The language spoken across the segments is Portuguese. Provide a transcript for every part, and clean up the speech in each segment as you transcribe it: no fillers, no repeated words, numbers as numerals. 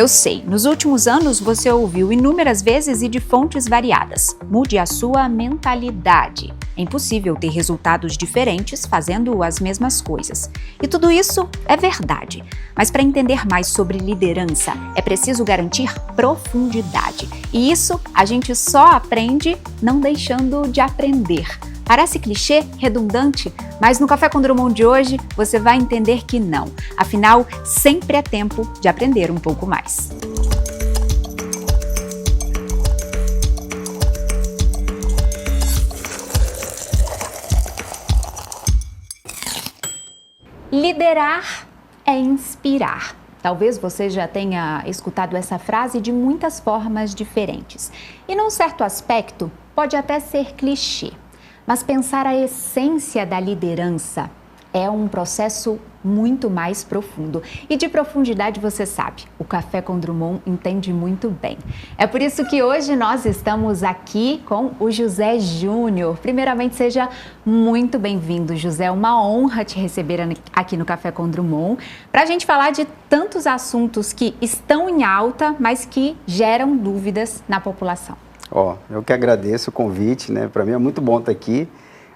Eu sei, nos últimos anos você ouviu inúmeras vezes e de fontes variadas. Mude a sua mentalidade. É impossível ter resultados diferentes fazendo as mesmas coisas. E tudo isso é verdade. Mas para entender mais sobre liderança, é preciso garantir profundidade. E isso a gente só aprende não deixando de aprender. Parece clichê, redundante, mas no Café com Drummond de hoje você vai entender que não. Afinal, sempre é tempo de aprender um pouco mais. Liderar é inspirar. Talvez você já tenha escutado essa frase de muitas formas diferentes. E num certo aspecto, pode até ser clichê. Mas pensar a essência da liderança é um processo muito mais profundo. E de profundidade você sabe, o Café com Drummond entende muito bem. É por isso que hoje nós estamos aqui com o José Júnior. Primeiramente, seja muito bem-vindo, José. É uma honra te receber aqui no Café com Drummond para a gente falar de tantos assuntos que estão em alta, mas que geram dúvidas na população. Eu que agradeço o convite, né? Para mim é muito bom estar aqui.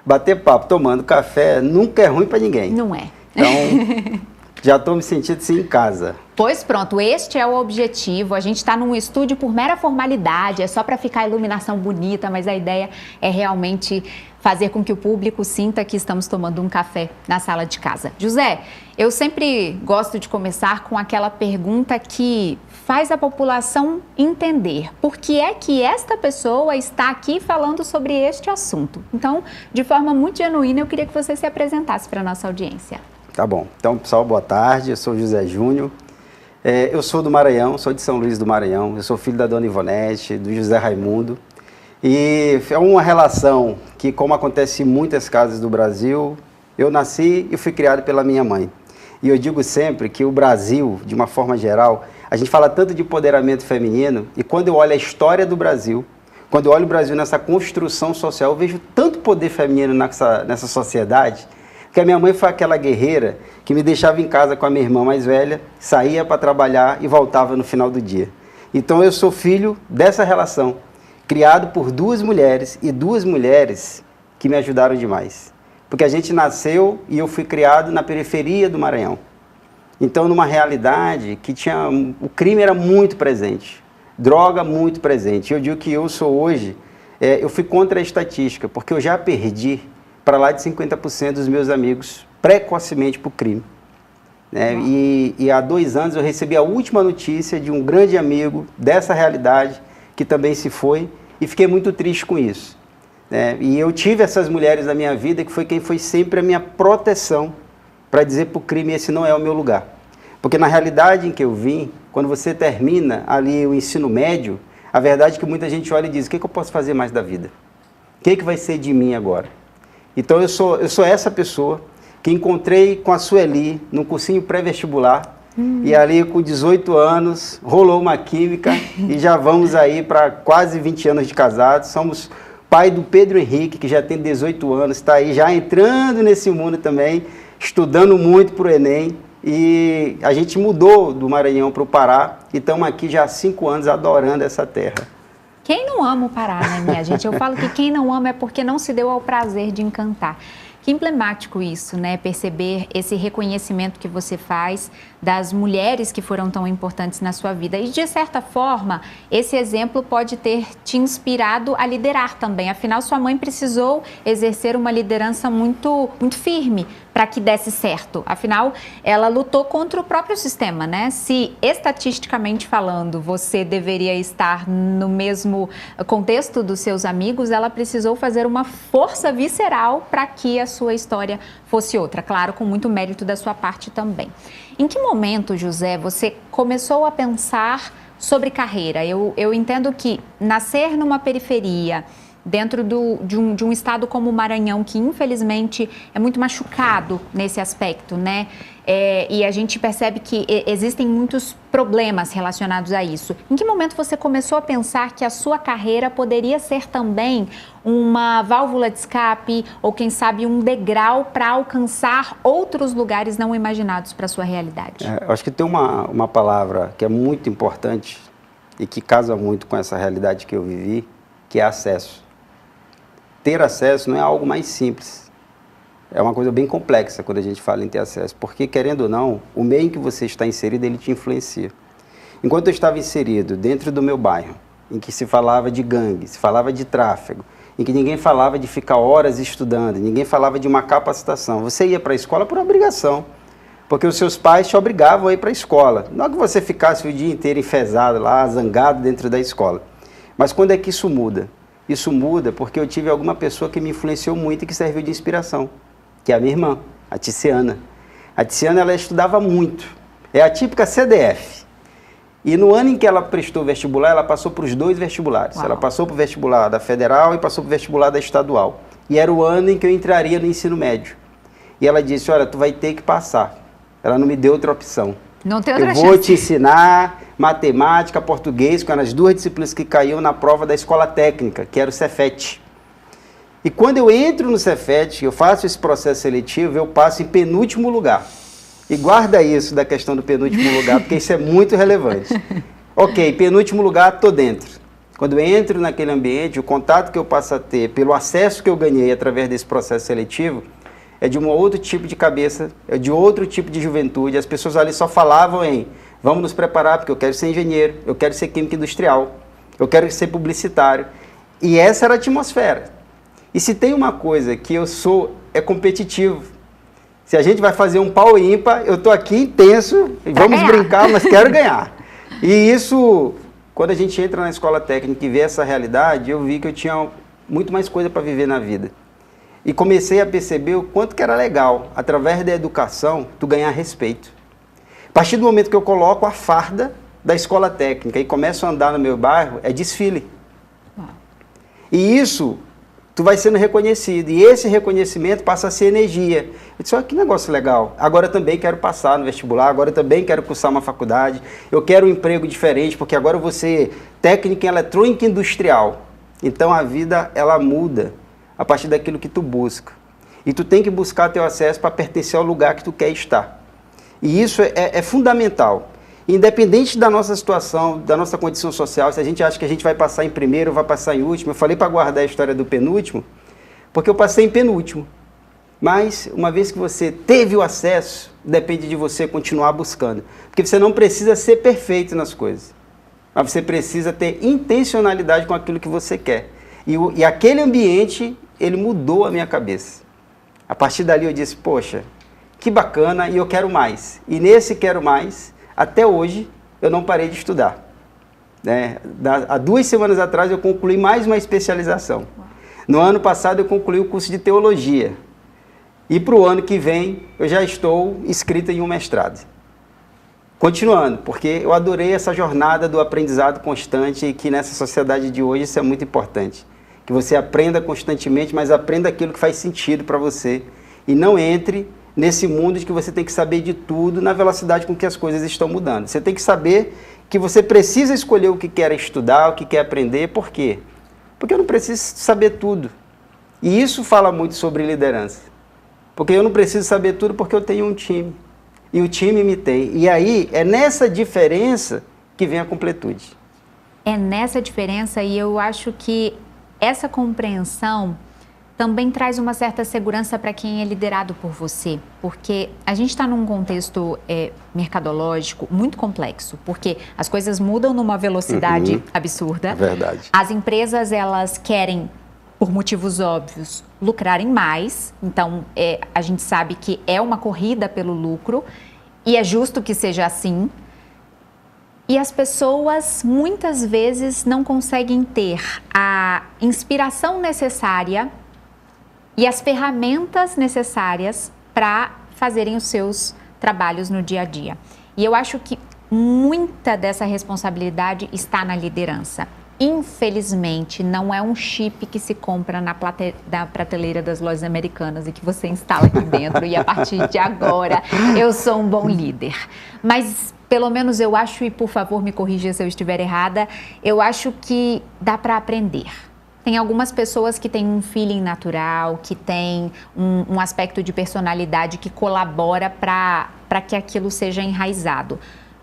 Bater papo, tomando café, nunca é ruim para ninguém. Não é. Então, já estou me sentindo assim em casa. Pois pronto, este é o objetivo. A gente está num estúdio por mera formalidade, é só para ficar a iluminação bonita, mas a ideia é realmente fazer com que o público sinta que estamos tomando um café na sala de casa. José, eu sempre gosto de começar com aquela pergunta que faz a população entender por que é que esta pessoa está aqui falando sobre este assunto. Então, de forma muito genuína, eu queria que você se apresentasse para a nossa audiência. Tá bom. Então, pessoal, boa tarde. Eu sou o José Júnior. Eu sou do Maranhão, sou de São Luís do Maranhão. Eu sou filho da Dona Ivonete, do José Raimundo. E é uma relação que, como acontece em muitas casas do Brasil, eu nasci e fui criado pela minha mãe. E eu digo sempre que o Brasil, de uma forma geral, a gente fala tanto de empoderamento feminino, e quando eu olho a história do Brasil, quando eu olho o Brasil nessa construção social, eu vejo tanto poder feminino nessa sociedade, que a minha mãe foi aquela guerreira que me deixava em casa com a minha irmã mais velha, saía para trabalhar e voltava no final do dia. Então eu sou filho dessa relação, criado por duas mulheres que me ajudaram demais. Porque a gente nasceu e eu fui criado na periferia do Maranhão. Então, numa realidade que o crime era muito presente, droga muito presente. Eu digo que eu sou hoje, eu fui contra a estatística, porque eu já perdi para lá de 50% dos meus amigos precocemente por crime. Né? E há 2 anos eu recebi a última notícia de um grande amigo dessa realidade, que também se foi, e fiquei muito triste com isso. Né? E eu tive essas mulheres na minha vida, que foi quem foi sempre a minha proteção, para dizer para o crime, esse não é o meu lugar. Porque na realidade em que eu vim, quando você termina ali o ensino médio, a verdade é que muita gente olha e diz, o que eu posso fazer mais da vida? O que vai ser de mim agora? Então eu sou essa pessoa que encontrei com a Sueli num cursinho pré-vestibular, e ali com 18 anos rolou uma química e já vamos aí para quase 20 anos de casados. Somos pai do Pedro Henrique, que já tem 18 anos, está aí já entrando nesse mundo também, estudando muito para o Enem. E a gente mudou do Maranhão para o Pará e estamos aqui já há 5 anos adorando essa terra. Quem não ama o Pará, né, minha gente? Eu falo que quem não ama é porque não se deu ao prazer de encantar. Que emblemático isso, né? Perceber esse reconhecimento que você faz das mulheres que foram tão importantes na sua vida. E, de certa forma, esse exemplo pode ter te inspirado a liderar também. Afinal, sua mãe precisou exercer uma liderança muito firme para que desse certo. Afinal, ela lutou contra o próprio sistema, né? Se, estatisticamente falando, você deveria estar no mesmo contexto dos seus amigos, ela precisou fazer uma força visceral para que a sua história fosse outra. Claro, com muito mérito da sua parte também. Em que momento, José, você começou a pensar sobre carreira? Eu entendo que nascer numa periferia, dentro de um estado como o Maranhão, que infelizmente é muito machucado nesse aspecto, né? e a gente percebe que existem muitos problemas relacionados a isso. Em que momento você começou a pensar que a sua carreira poderia ser também uma válvula de escape ou, quem sabe, um degrau para alcançar outros lugares não imaginados para a sua realidade? Eu acho que tem uma palavra que é muito importante e que casa muito com essa realidade que eu vivi, que é acesso. Ter acesso não é algo mais simples. É uma coisa bem complexa quando a gente fala em ter acesso, porque, querendo ou não, o meio em que você está inserido, ele te influencia. Enquanto eu estava inserido dentro do meu bairro, em que se falava de gangue, se falava de tráfego, em que ninguém falava de ficar horas estudando, ninguém falava de uma capacitação, você ia para a escola por obrigação, porque os seus pais te obrigavam a ir para a escola. Não é que você ficasse o dia inteiro enfesado lá, zangado dentro da escola. Mas quando é que isso muda? Isso muda porque eu tive alguma pessoa que me influenciou muito e que serviu de inspiração, que é a minha irmã, a Tiziana. A Tiziana, ela estudava muito. É a típica CDF. E no ano em que ela prestou vestibular, ela passou para os 2 vestibulares. Uau. Ela passou para o vestibular da Federal e passou para o vestibular da Estadual. E era o ano em que eu entraria no ensino médio. E ela disse, olha, tu vai ter que passar. Ela não me deu outra opção. Não tem outra chance. Eu vou te ensinar matemática, português, que eram as 2 disciplinas que caíam na prova da escola técnica, que era o Cefet. E quando eu entro no Cefet, eu faço esse processo seletivo, eu passo em penúltimo lugar. E guarda isso da questão do penúltimo lugar, porque isso é muito relevante. Ok, penúltimo lugar, estou dentro. Quando eu entro naquele ambiente, o contato que eu passo a ter, pelo acesso que eu ganhei através desse processo seletivo, é de um outro tipo de cabeça, é de outro tipo de juventude. As pessoas ali só falavam em, vamos nos preparar, porque eu quero ser engenheiro, eu quero ser químico industrial, eu quero ser publicitário. E essa era a atmosfera. E se tem uma coisa que eu sou, é competitivo. Se a gente vai fazer um pau ímpar, eu estou aqui intenso, vamos brincar, mas quero ganhar. E isso, quando a gente entra na escola técnica e vê essa realidade, eu vi que eu tinha muito mais coisa para viver na vida. E comecei a perceber o quanto que era legal, através da educação, tu ganhar respeito. A partir do momento que eu coloco a farda da escola técnica e começo a andar no meu bairro, é desfile. E isso, tu vai sendo reconhecido. E esse reconhecimento passa a ser energia. Eu disse, olha que negócio legal. Agora eu também quero passar no vestibular, agora eu também quero cursar uma faculdade. Eu quero um emprego diferente, porque agora eu vou ser técnico em eletrônica industrial. Então a vida, ela muda a partir daquilo que tu busca. E tu tem que buscar teu acesso para pertencer ao lugar que tu quer estar. E isso é fundamental. Independente da nossa situação, da nossa condição social, se a gente acha que a gente vai passar em primeiro ou vai passar em último, eu falei para guardar a história do penúltimo, porque eu passei em penúltimo. Mas, uma vez que você teve o acesso, depende de você continuar buscando. Porque você não precisa ser perfeito nas coisas, mas você precisa ter intencionalidade com aquilo que você quer. E aquele ambiente, ele mudou a minha cabeça. A partir dali eu disse, poxa, que bacana, e eu quero mais. E nesse quero mais, até hoje, eu não parei de estudar. Há 2 semanas atrás, eu concluí mais uma especialização. No ano passado, eu concluí o curso de teologia. E para o ano que vem, eu já estou inscrito em um mestrado. Continuando, porque eu adorei essa jornada do aprendizado constante e que nessa sociedade de hoje isso é muito importante. Que você aprenda constantemente, mas aprenda aquilo que faz sentido para você. E não entre nesse mundo de que você tem que saber de tudo na velocidade com que as coisas estão mudando. Você tem que saber que você precisa escolher o que quer estudar, o que quer aprender. Por quê? Porque eu não preciso saber tudo. E isso fala muito sobre liderança. Porque eu não preciso saber tudo porque eu tenho um time. E o time me tem. E aí, é nessa diferença que vem a completude. É nessa diferença, e eu acho que essa compreensão também traz uma certa segurança para quem é liderado por você, porque a gente está num contexto mercadológico muito complexo, porque as coisas mudam numa velocidade absurda. É verdade. As empresas, elas querem, por motivos óbvios, lucrarem mais, então a gente sabe que é uma corrida pelo lucro, e é justo que seja assim. E as pessoas, muitas vezes, não conseguem ter a inspiração necessária e as ferramentas necessárias para fazerem os seus trabalhos no dia a dia. E eu acho que muita dessa responsabilidade está na liderança. infelizmente, não é um chip que se compra na prateleira das lojas americanas e que você instala aqui dentro e a partir de agora eu sou um bom líder. Mas pelo menos eu acho, e por favor me corrija se eu estiver errada, eu acho que dá para aprender. Tem algumas pessoas que têm um feeling natural, que têm um aspecto de personalidade que colabora para que aquilo seja enraizado.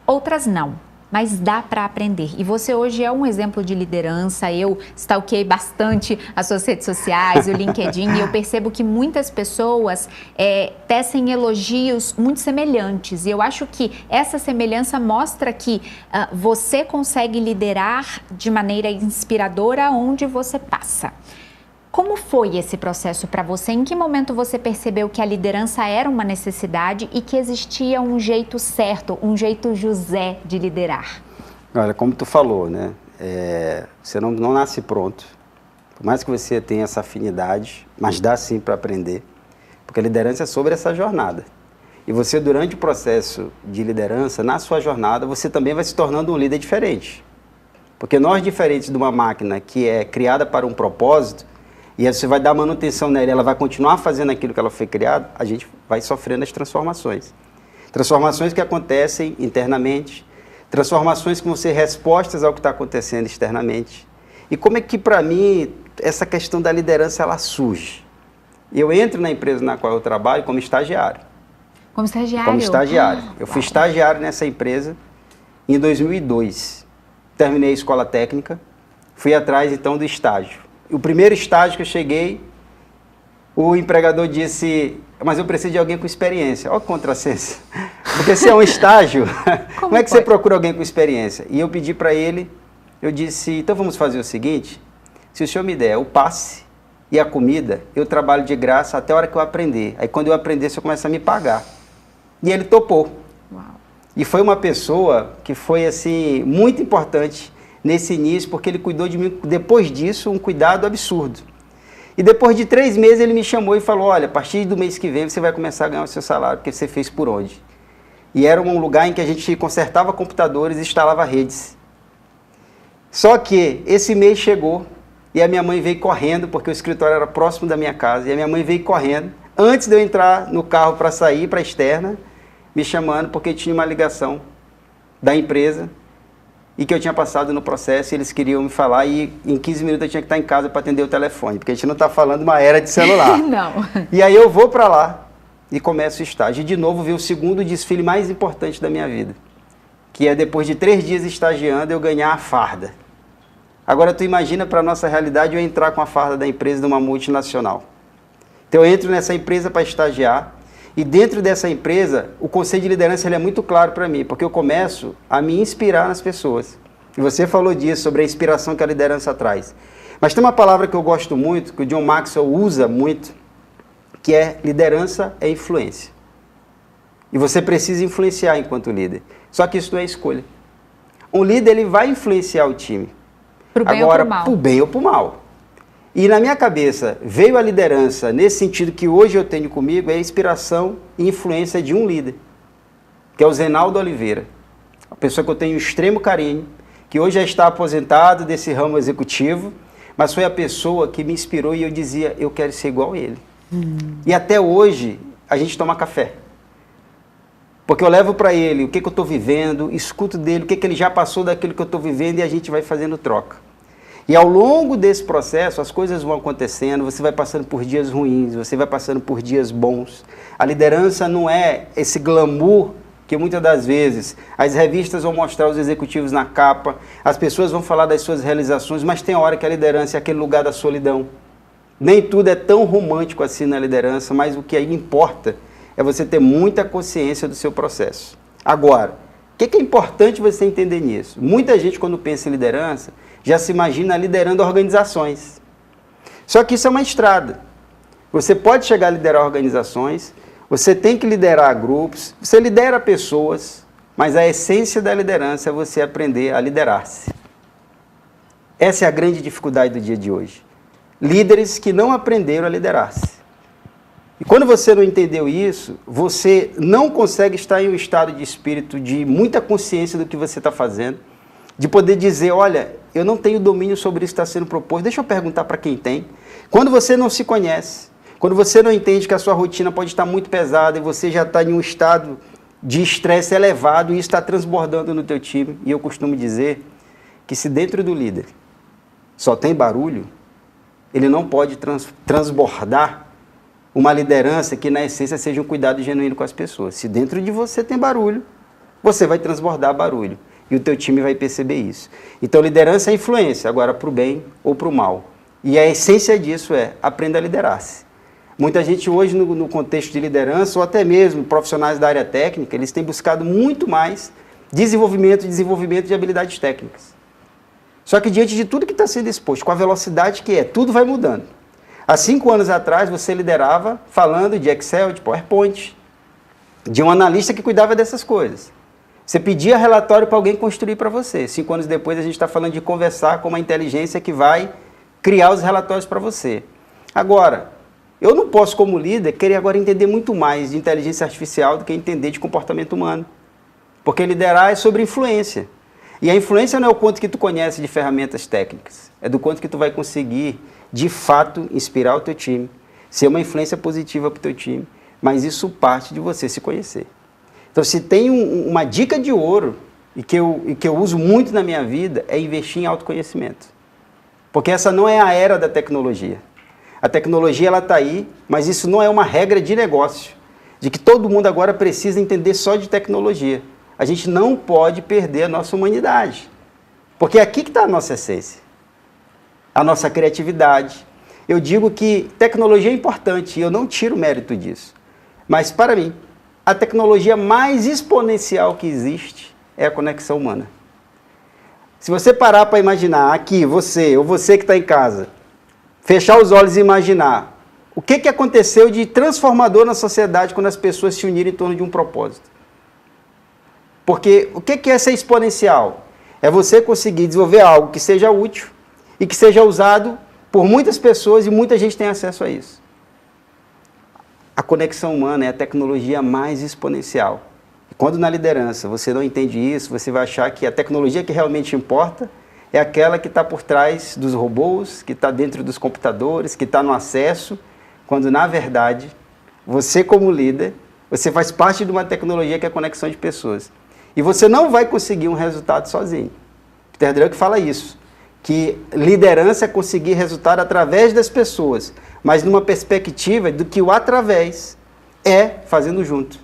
Outras não, mas dá para aprender. E você hoje é um exemplo de liderança. Eu stalkeei bastante as suas redes sociais, o LinkedIn, e eu percebo que muitas pessoas tecem elogios muito semelhantes. E eu acho que essa semelhança mostra que você consegue liderar de maneira inspiradora onde você passa. Como foi esse processo para você? Em que momento você percebeu que a liderança era uma necessidade e que existia um jeito certo, um jeito José de liderar? Olha, como tu falou, né? Você não nasce pronto. Por mais que você tenha essa afinidade, mas dá sim para aprender. Porque a liderança é sobre essa jornada. E você, durante o processo de liderança, na sua jornada, você também vai se tornando um líder diferente. Porque nós, diferentes de uma máquina que é criada para um propósito, e aí você vai dar manutenção nela, ela vai continuar fazendo aquilo que ela foi criada, a gente vai sofrendo as transformações. Transformações que acontecem internamente, transformações que vão ser respostas ao que está acontecendo externamente. E como é que, para mim, essa questão da liderança, ela surge? Eu entro na empresa na qual eu trabalho como estagiário. Como estagiário? Como estagiário. Eu fui estagiário nessa empresa em 2002. Terminei a escola técnica, fui atrás, então, do estágio. O primeiro estágio que eu cheguei, o empregador disse, mas eu preciso de alguém com experiência. Olha que contrassenso. Porque se é um estágio, como é que você procura alguém com experiência? E eu pedi para ele, eu disse, então vamos fazer o seguinte, se o senhor me der o passe e a comida, eu trabalho de graça até a hora que eu aprender. Aí quando eu aprender, você começa a me pagar. E ele topou. Uau. E foi uma pessoa que foi assim, muito importante nesse início, porque ele cuidou de mim, depois disso, um cuidado absurdo. E depois de 3 meses ele me chamou e falou, olha, a partir do mês que vem você vai começar a ganhar o seu salário, porque você fez por onde? E era um lugar em que a gente consertava computadores e instalava redes. Só que esse mês chegou e a minha mãe veio correndo, porque o escritório era próximo da minha casa, e a minha mãe veio correndo, antes de eu entrar no carro para sair para a externa, me chamando porque tinha uma ligação da empresa, e que eu tinha passado no processo e eles queriam me falar e em 15 minutos eu tinha que estar em casa para atender o telefone, porque a gente não está falando uma era de celular. Não. E aí eu vou para lá e começo o estágio. E de novo vi o segundo desfile mais importante da minha vida, que é depois de 3 dias estagiando eu ganhar a farda. Agora tu imagina para a nossa realidade eu entrar com a farda da empresa de uma multinacional. Então eu entro nessa empresa para estagiar. E dentro dessa empresa, o conceito de liderança ele é muito claro para mim, porque eu começo a me inspirar nas pessoas. E você falou disso, sobre a inspiração que a liderança traz. Mas tem uma palavra que eu gosto muito, que o John Maxwell usa muito, que é liderança é influência. E você precisa influenciar enquanto líder. Só que isso não é escolha. Um líder ele vai influenciar o time. Pro bem ou pro mal. Pro bem ou pro mal. E na minha cabeça veio a liderança nesse sentido que hoje eu tenho comigo, é a inspiração e influência de um líder, que é o Zenaldo Oliveira. Uma pessoa que eu tenho extremo carinho, que hoje já está aposentado desse ramo executivo, mas foi a pessoa que me inspirou e eu dizia, eu quero ser igual a ele. E até hoje a gente toma café. Porque eu levo para ele o que eu estou vivendo, escuto dele o que ele já passou daquilo que eu estou vivendo e a gente vai fazendo troca. E ao longo desse processo, as coisas vão acontecendo, você vai passando por dias ruins, você vai passando por dias bons. A liderança não é esse glamour que muitas das vezes as revistas vão mostrar os executivos na capa, as pessoas vão falar das suas realizações, mas tem hora que a liderança é aquele lugar da solidão. Nem tudo é tão romântico assim na liderança, mas o que aí importa é você ter muita consciência do seu processo. Agora, o que é importante você entender nisso? Muita gente, quando pensa em liderança, já se imagina liderando organizações. Só que isso é uma estrada. Você pode chegar a liderar organizações, você tem que liderar grupos, você lidera pessoas, mas a essência da liderança é você aprender a liderar-se. Essa é a grande dificuldade do dia de hoje. Líderes que não aprenderam a liderar-se. E quando você não entendeu isso, você não consegue estar em um estado de espírito de muita consciência do que você está fazendo, de poder dizer, olha, eu não tenho domínio sobre isso que está sendo proposto. Deixa eu perguntar para quem tem. Quando você não se conhece, quando você não entende que a sua rotina pode estar muito pesada e você já está em um estado de estresse elevado e isso está transbordando no teu time, e eu costumo dizer que se dentro do líder só tem barulho, ele não pode transbordar uma liderança que na essência seja um cuidado genuíno com as pessoas. Se dentro de você tem barulho, você vai transbordar barulho e o teu time vai perceber isso. Então liderança é influência, agora para o bem ou para o mal. E a essência disso é aprenda a liderar-se. Muita gente hoje no contexto de liderança, ou até mesmo profissionais da área técnica, eles têm buscado muito mais desenvolvimento de habilidades técnicas. Só que diante de tudo que está sendo exposto, com a velocidade que é, tudo vai mudando. Há 5 anos atrás, você liderava falando de Excel, de PowerPoint, de um analista que cuidava dessas coisas. Você pedia relatório para alguém construir para você. 5 anos depois, a gente está falando de conversar com uma inteligência que vai criar os relatórios para você. Agora, eu não posso, como líder, querer agora entender muito mais de inteligência artificial do que entender de comportamento humano. Porque liderar é sobre influência. E a influência não é o quanto que tu conhece de ferramentas técnicas, é do quanto que tu vai conseguir, de fato, inspirar o teu time, ser uma influência positiva para o teu time, mas isso parte de você se conhecer. Então, se tem uma dica de ouro, e que eu uso muito na minha vida, é investir em autoconhecimento. Porque essa não é a era da tecnologia. A tecnologia ela está aí, mas isso não é uma regra de negócio, de que todo mundo agora precisa entender só de tecnologia. A gente não pode perder a nossa humanidade, porque é aqui que está a nossa essência, a nossa criatividade. Eu digo que tecnologia é importante e eu não tiro mérito disso, mas para mim, a tecnologia mais exponencial que existe é a conexão humana. Se você parar para imaginar aqui, você ou você que está em casa, fechar os olhos e imaginar o que aconteceu de transformador na sociedade quando as pessoas se uniram em torno de um propósito. Porque o que é ser exponencial? É você conseguir desenvolver algo que seja útil e que seja usado por muitas pessoas e muita gente tem acesso a isso. A conexão humana é a tecnologia mais exponencial. E quando na liderança você não entende isso, você vai achar que a tecnologia que realmente importa é aquela que está por trás dos robôs, que está dentro dos computadores, que está no acesso, quando na verdade, você como líder, você faz parte de uma tecnologia que é a conexão de pessoas. E você não vai conseguir um resultado sozinho. Peter Drucker fala isso, que liderança é conseguir resultado através das pessoas, mas numa perspectiva do que o através é fazendo junto.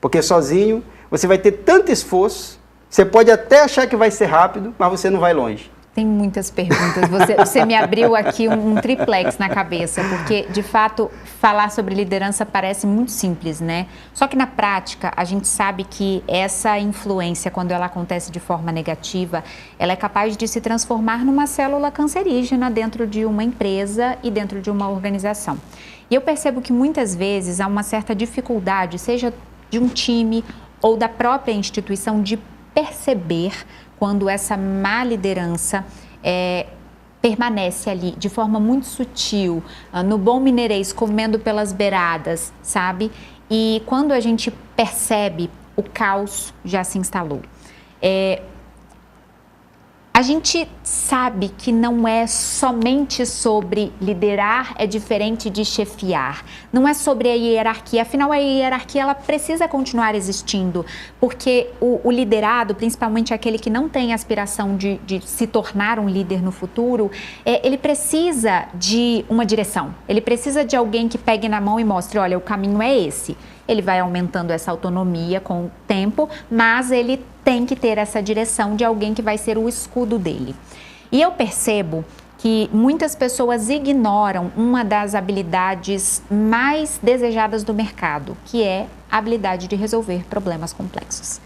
Porque sozinho você vai ter tanto esforço, você pode até achar que vai ser rápido, mas você não vai longe. Tem muitas perguntas. Você me abriu aqui um triplex na cabeça, porque, de fato, falar sobre liderança parece muito simples, né? Só que, na prática, a gente sabe que essa influência, quando ela acontece de forma negativa, ela é capaz de se transformar numa célula cancerígena dentro de uma empresa e dentro de uma organização. E eu percebo que, muitas vezes, há uma certa dificuldade, seja de um time ou da própria instituição, de perceber quando essa má liderança permanece ali de forma muito sutil, no bom mineirês, comendo pelas beiradas, sabe? E quando a gente percebe, o caos já se instalou. A gente sabe que não é somente sobre liderar, é diferente de chefiar. Não é sobre a hierarquia, afinal a hierarquia ela precisa continuar existindo, porque o liderado, principalmente aquele que não tem aspiração de se tornar um líder no futuro, ele precisa de uma direção, ele precisa de alguém que pegue na mão e mostre, olha, o caminho é esse. Ele vai aumentando essa autonomia com o tempo, mas ele tem que ter essa direção de alguém que vai ser o escudo dele. E eu percebo que muitas pessoas ignoram uma das habilidades mais desejadas do mercado, que é a habilidade de resolver problemas complexos.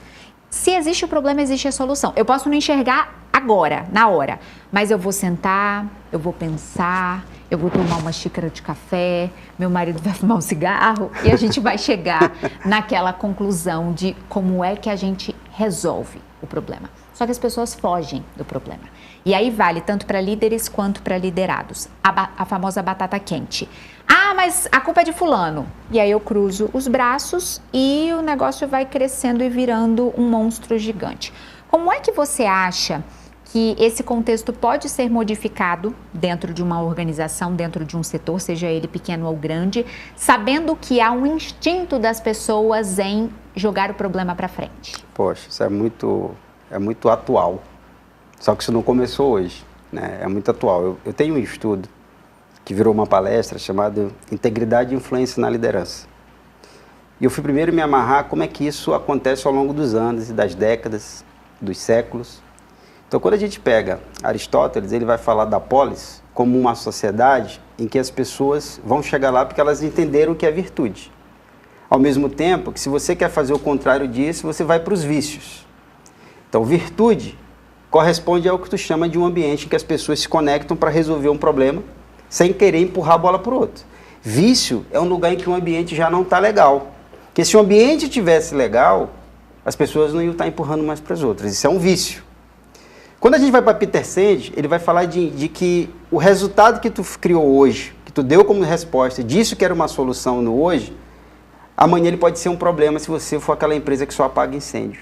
Se existe o problema, existe a solução. Eu posso não enxergar agora, na hora, mas eu vou sentar, eu vou pensar, eu vou tomar uma xícara de café, meu marido vai fumar um cigarro e a gente vai chegar naquela conclusão de como é que a gente resolve o problema. Só que as pessoas fogem do problema. E aí vale tanto para líderes quanto para liderados. A famosa batata quente. Ah, mas a culpa é de fulano. E aí eu cruzo os braços e o negócio vai crescendo e virando um monstro gigante. Como é que você acha que esse contexto pode ser modificado dentro de uma organização, dentro de um setor, seja ele pequeno ou grande, sabendo que há um instinto das pessoas em jogar o problema para frente? Poxa, isso é muito atual. Só que isso não começou hoje, né? É muito atual. Eu tenho um estudo que virou uma palestra chamada Integridade e Influência na Liderança. E eu fui primeiro me amarrar como é que isso acontece ao longo dos anos e das décadas, dos séculos. Então, quando a gente pega Aristóteles, ele vai falar da polis como uma sociedade em que as pessoas vão chegar lá porque elas entenderam o que é virtude. Ao mesmo tempo que, se você quer fazer o contrário disso, você vai para os vícios. Então, virtude corresponde ao que tu chama de um ambiente em que as pessoas se conectam para resolver um problema sem querer empurrar a bola para o outro. Vício é um lugar em que o ambiente já não está legal. Porque se o ambiente estivesse legal, as pessoas não iam estar empurrando mais para as outras. Isso é um vício. Quando a gente vai para Peter Senge, ele vai falar de que o resultado que tu criou hoje, que tu deu como resposta, disso que era uma solução no hoje, amanhã ele pode ser um problema se você for aquela empresa que só apaga incêndio.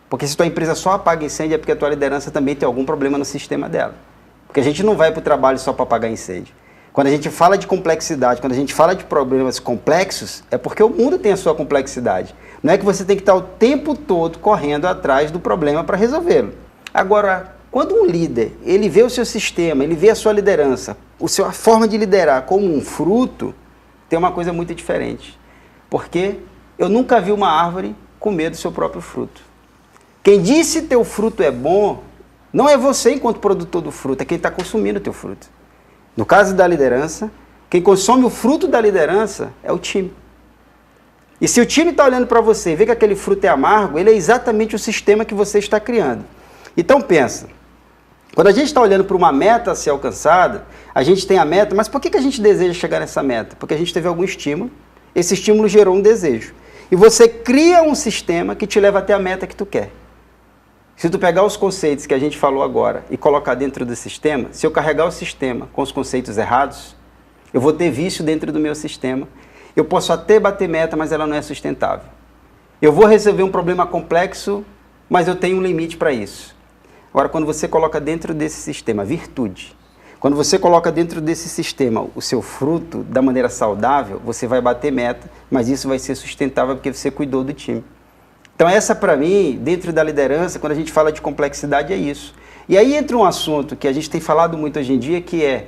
Porque se tua empresa só apaga incêndio é porque a tua liderança também tem algum problema no sistema dela. Porque a gente não vai para o trabalho só para apagar incêndio. Quando a gente fala de complexidade, quando a gente fala de problemas complexos, é porque o mundo tem a sua complexidade. Não é que você tem que estar o tempo todo correndo atrás do problema para resolvê-lo. Agora, quando um líder, ele vê o seu sistema, ele vê a sua liderança, a forma de liderar como um fruto, tem uma coisa muito diferente. Porque eu nunca vi uma árvore comer do seu próprio fruto. Quem disse teu fruto é bom, não é você enquanto produtor do fruto, é quem está consumindo o teu fruto. No caso da liderança, quem consome o fruto da liderança é o time. E se o time está olhando para você e vê que aquele fruto é amargo, ele é exatamente o sistema que você está criando. Então pensa, quando a gente está olhando para uma meta a ser alcançada, a gente tem a meta, mas por que a gente deseja chegar nessa meta? Porque a gente teve algum estímulo, esse estímulo gerou um desejo. E você cria um sistema que te leva até a meta que tu quer. Se tu pegar os conceitos que a gente falou agora e colocar dentro do sistema, se eu carregar o sistema com os conceitos errados, eu vou ter vício dentro do meu sistema. Eu posso até bater meta, mas ela não é sustentável. Eu vou resolver um problema complexo, mas eu tenho um limite para isso. Agora, quando você coloca dentro desse sistema virtude, quando você coloca dentro desse sistema o seu fruto da maneira saudável, você vai bater meta, mas isso vai ser sustentável porque você cuidou do time. Então essa, para mim, dentro da liderança, quando a gente fala de complexidade, é isso. E aí entra um assunto que a gente tem falado muito hoje em dia, que é: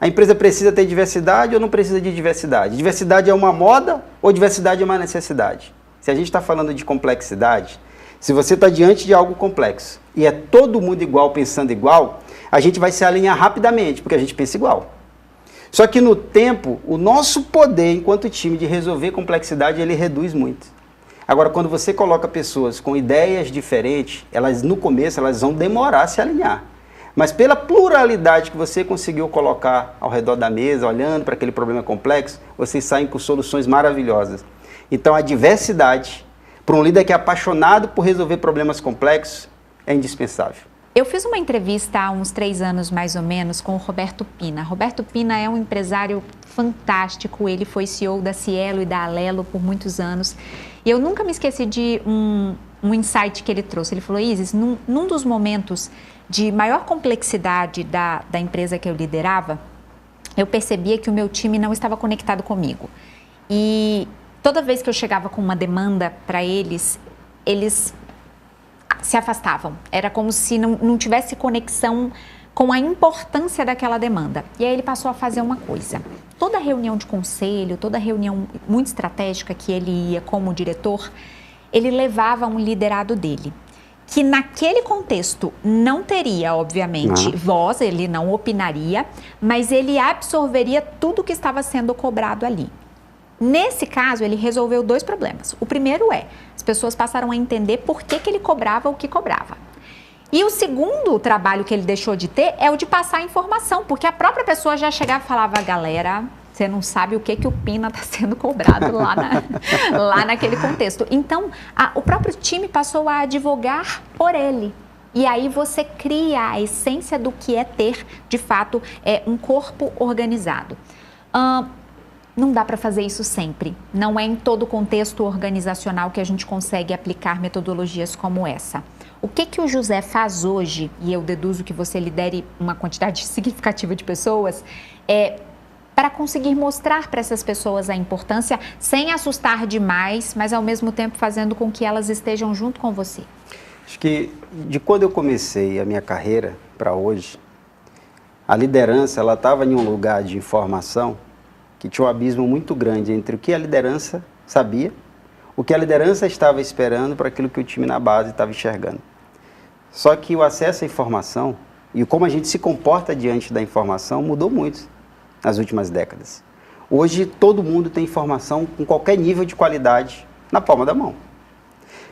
a empresa precisa ter diversidade ou não precisa de diversidade? Diversidade é uma moda ou diversidade é uma necessidade? Se a gente está falando de complexidade, se você está diante de algo complexo e é todo mundo igual, pensando igual, a gente vai se alinhar rapidamente, porque a gente pensa igual. Só que no tempo, o nosso poder enquanto time de resolver complexidade, ele reduz muito. Agora, quando você coloca pessoas com ideias diferentes, elas no começo elas vão demorar a se alinhar. Mas pela pluralidade que você conseguiu colocar ao redor da mesa, olhando para aquele problema complexo, vocês saem com soluções maravilhosas. Então a diversidade, para um líder que é apaixonado por resolver problemas complexos, é indispensável. Eu fiz uma entrevista há uns 3 anos, mais ou menos, com o Roberto Pina. Roberto Pina é um empresário fantástico, ele foi CEO da Cielo e da Alelo por muitos anos. E eu nunca me esqueci de um insight que ele trouxe. Ele falou: Isis, num dos momentos de maior complexidade da empresa que eu liderava, eu percebia que o meu time não estava conectado comigo. E toda vez que eu chegava com uma demanda para eles, eles se afastavam. Era como se não tivesse conexão com a importância daquela demanda. E aí ele passou a fazer uma coisa. Toda reunião de conselho, toda reunião muito estratégica que ele ia como diretor, ele levava um liderado dele, que naquele contexto não teria, obviamente, voz, ele não opinaria, mas ele absorveria tudo que estava sendo cobrado ali. Nesse caso, ele resolveu 2 problemas. O primeiro é, as pessoas passaram a entender por que ele cobrava o que cobrava. E o segundo trabalho que ele deixou de ter é o de passar a informação, porque a própria pessoa já chegava e falava: galera, você não sabe o que o Pina está sendo cobrado lá naquele contexto. Então, o próprio time passou a advogar por ele. E aí você cria a essência do que é ter, de fato, um corpo organizado. não dá para fazer isso sempre. Não é em todo contexto organizacional que a gente consegue aplicar metodologias como essa. O que o José faz hoje, e eu deduzo que você lidere uma quantidade significativa de pessoas, para conseguir mostrar para essas pessoas a importância, sem assustar demais, mas ao mesmo tempo fazendo com que elas estejam junto com você? Acho que de quando eu comecei a minha carreira para hoje, a liderança ela estava em um lugar de informação que tinha um abismo muito grande entre o que a liderança sabia, o que a liderança estava esperando para aquilo que o time na base estava enxergando. Só que o acesso à informação e como a gente se comporta diante da informação mudou muito nas últimas décadas. Hoje todo mundo tem informação com qualquer nível de qualidade na palma da mão.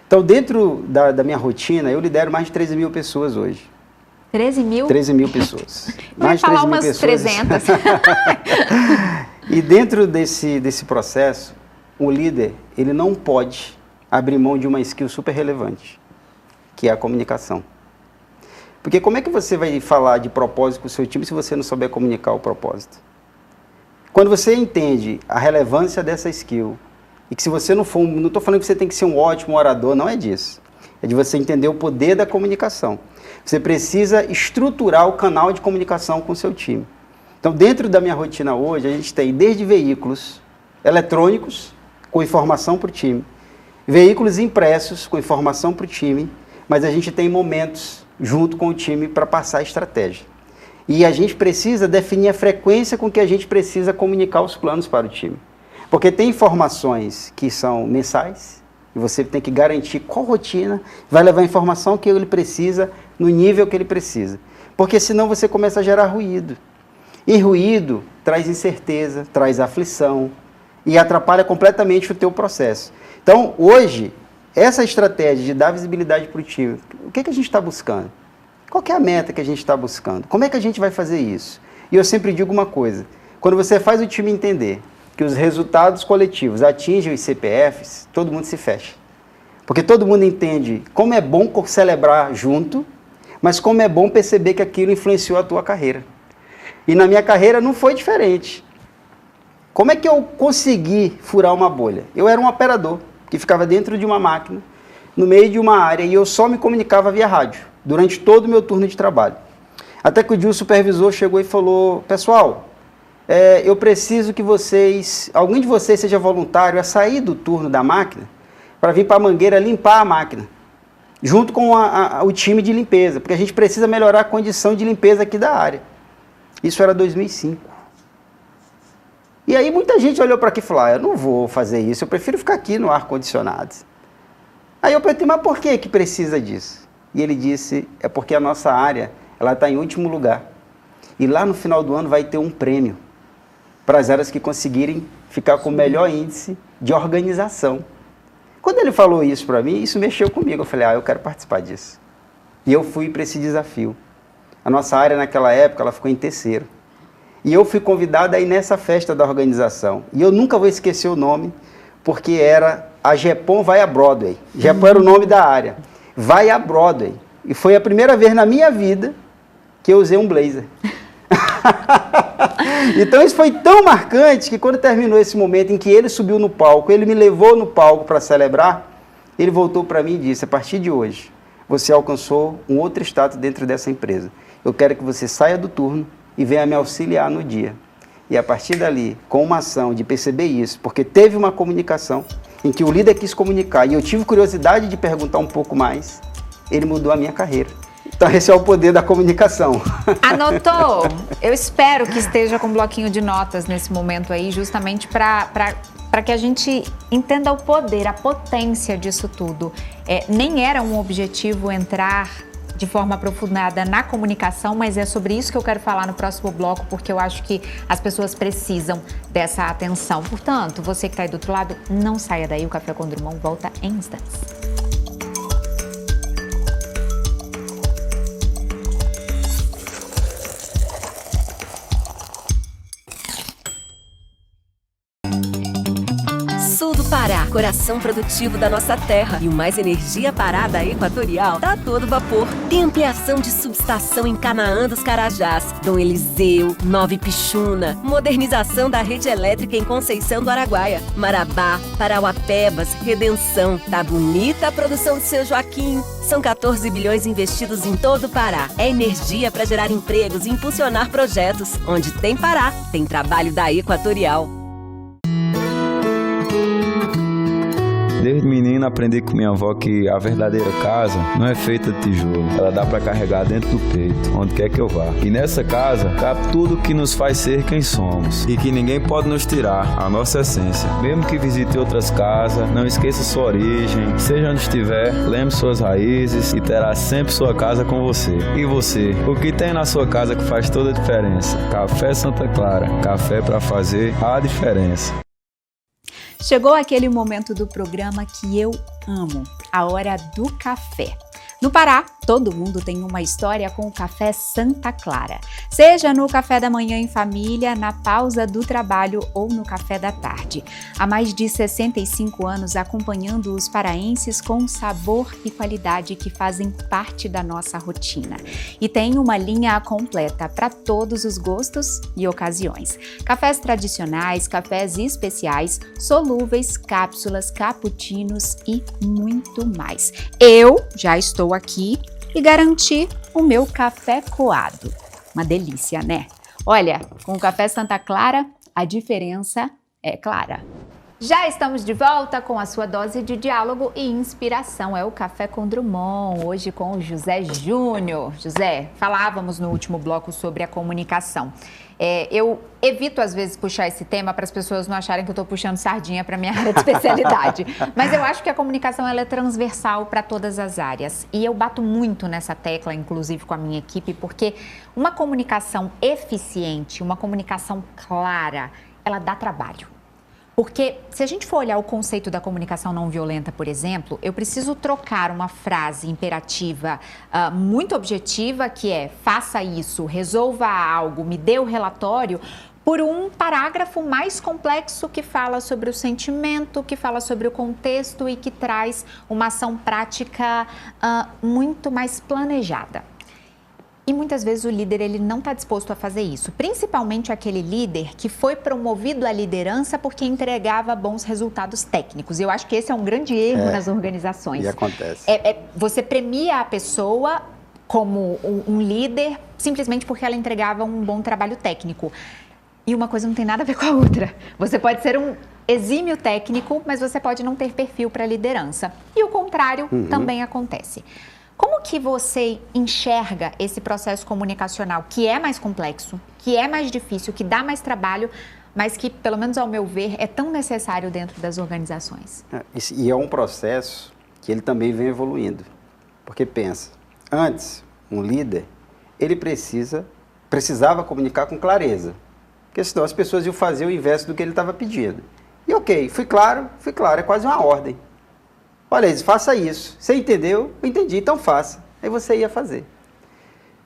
Então dentro da minha rotina eu lidero mais de 13 mil pessoas hoje. 13 mil? 13 mil pessoas. Eu ia falar umas 300. E dentro desse processo, o líder, ele não pode abrir mão de uma skill super relevante, que é a comunicação. Porque como é que você vai falar de propósito com o seu time se você não souber comunicar o propósito? Quando você entende a relevância dessa skill, e que se você não for, não estou falando que você tem que ser um ótimo orador, não é disso. É de você entender o poder da comunicação. Você precisa estruturar o canal de comunicação com o seu time. Então, dentro da minha rotina hoje, a gente tem desde veículos eletrônicos com informação para o time, veículos impressos com informação para o time, mas a gente tem momentos junto com o time para passar a estratégia. E a gente precisa definir a frequência com que a gente precisa comunicar os planos para o time. Porque tem informações que são mensais, e você tem que garantir qual rotina vai levar a informação que ele precisa no nível que ele precisa. Porque senão você começa a gerar ruído. E ruído traz incerteza, traz aflição e atrapalha completamente o teu processo. Então, hoje, essa estratégia de dar visibilidade para o time, o que a gente está buscando? Qual que é a meta que a gente está buscando? Como é que a gente vai fazer isso? E eu sempre digo uma coisa, quando você faz o time entender que os resultados coletivos atingem os CPFs, todo mundo se fecha. Porque todo mundo entende como é bom celebrar junto, mas como é bom perceber que aquilo influenciou a tua carreira. E na minha carreira não foi diferente. Como é que eu consegui furar uma bolha? Eu era um operador que ficava dentro de uma máquina, no meio de uma área, e eu só me comunicava via rádio, durante todo o meu turno de trabalho. Até que o dia o supervisor chegou e falou, pessoal, eu preciso que alguém de vocês seja voluntário a sair do turno da máquina para vir para a mangueira limpar a máquina, junto com o time de limpeza, porque a gente precisa melhorar a condição de limpeza aqui da área. Isso era 2005. E aí muita gente olhou para aqui e falou, eu não vou fazer isso, eu prefiro ficar aqui no ar-condicionado. Aí eu perguntei, mas por que precisa disso? E ele disse, é porque a nossa área ela está em último lugar. E lá no final do ano vai ter um prêmio para as áreas que conseguirem ficar com o melhor índice de organização. Quando ele falou isso para mim, isso mexeu comigo. Eu falei, eu quero participar disso. E eu fui para esse desafio. A nossa área naquela época, ela ficou em terceiro. E eu fui convidado a ir nessa festa da organização. E eu nunca vou esquecer o nome, porque era a Gepom Vai a Broadway. Gepom era o nome da área. Vai a Broadway. E foi a primeira vez na minha vida que eu usei um blazer. Então isso foi tão marcante que quando terminou esse momento em que ele subiu no palco, ele me levou no palco para celebrar, ele voltou para mim e disse, a partir de hoje, você alcançou um outro status dentro dessa empresa. Eu quero que você saia do turno e venha me auxiliar no dia. E a partir dali, com uma ação de perceber isso, porque teve uma comunicação em que o líder quis comunicar e eu tive curiosidade de perguntar um pouco mais, ele mudou a minha carreira. Então esse é o poder da comunicação. Anotou? Eu espero que esteja com um bloquinho de notas nesse momento aí, justamente para que a gente entenda o poder, a potência disso tudo. Nem era um objetivo entrar de forma aprofundada na comunicação, mas é sobre isso que eu quero falar no próximo bloco, porque eu acho que as pessoas precisam dessa atenção. Portanto, você que está aí do outro lado, não saia daí, o Café com Drummond volta em instantes. Sul do Pará, coração produtivo da nossa terra. E o Mais Energia Pará da Equatorial tá a todo vapor. Tem ampliação de subestação em Canaã dos Carajás, Dom Eliseu, Nova Ipixuna, modernização da rede elétrica em Conceição do Araguaia, Marabá, Parauapebas, Redenção. Tá bonita a produção de Seu Joaquim. São 14 bilhões investidos em todo o Pará. É energia para gerar empregos e impulsionar projetos. Onde tem Pará, tem trabalho da Equatorial. Desde menino aprendi com minha avó que a verdadeira casa não é feita de tijolo. Ela dá para carregar dentro do peito, onde quer que eu vá. E nessa casa cabe tudo que nos faz ser quem somos. E que ninguém pode nos tirar a nossa essência. Mesmo que visite outras casas, não esqueça sua origem. Seja onde estiver, lembre suas raízes e terá sempre sua casa com você. E você? O que tem na sua casa que faz toda a diferença? Café Santa Clara. Café para fazer a diferença. Chegou aquele momento do programa que eu amo, a hora do café. No Pará, todo mundo tem uma história com o café Santa Clara. Seja no café da manhã em família, na pausa do trabalho ou no café da tarde. Há mais de 65 anos acompanhando os paraenses com sabor e qualidade que fazem parte da nossa rotina. E tem uma linha completa para todos os gostos e ocasiões. Cafés tradicionais, cafés especiais, solúveis, cápsulas, cappuccinos e muito mais. Eu já estou aqui e garanti o meu café coado. Uma delícia, né? Olha, com o café Santa Clara, a diferença é clara. Já estamos de volta com a sua dose de diálogo e inspiração. É o Café com Drummond, hoje com o José Júnior. José, falávamos no último bloco sobre a comunicação. Eu evito, às vezes, puxar esse tema para as pessoas não acharem que eu estou puxando sardinha para a minha área de especialidade. Mas eu acho que a comunicação ela é transversal para todas as áreas. E eu bato muito nessa tecla, inclusive com a minha equipe, porque uma comunicação eficiente, uma comunicação clara, ela dá trabalho. Porque se a gente for olhar o conceito da comunicação não violenta, por exemplo, eu preciso trocar uma frase imperativa muito objetiva, que é faça isso, resolva algo, me dê o relatório, por um parágrafo mais complexo que fala sobre o sentimento, que fala sobre o contexto e que traz uma ação prática muito mais planejada. E muitas vezes o líder ele não está disposto a fazer isso, principalmente aquele líder que foi promovido à liderança porque entregava bons resultados técnicos. E eu acho que esse é um grande erro nas organizações. E acontece. Você premia a pessoa como um líder simplesmente porque ela entregava um bom trabalho técnico. E uma coisa não tem nada a ver com a outra. Você pode ser um exímio técnico, mas você pode não ter perfil para liderança. E o contrário também acontece. Como que você enxerga esse processo comunicacional que é mais complexo, que é mais difícil, que dá mais trabalho, mas que, pelo menos ao meu ver, é tão necessário dentro das organizações? E é um processo que ele também vem evoluindo. Porque pensa, antes, um líder, ele precisava comunicar com clareza. Porque senão as pessoas iam fazer o inverso do que ele estava pedindo. E ok, fui claro, é quase uma ordem. Olha, faça isso. Você entendeu? Eu entendi, então faça. Aí você ia fazer.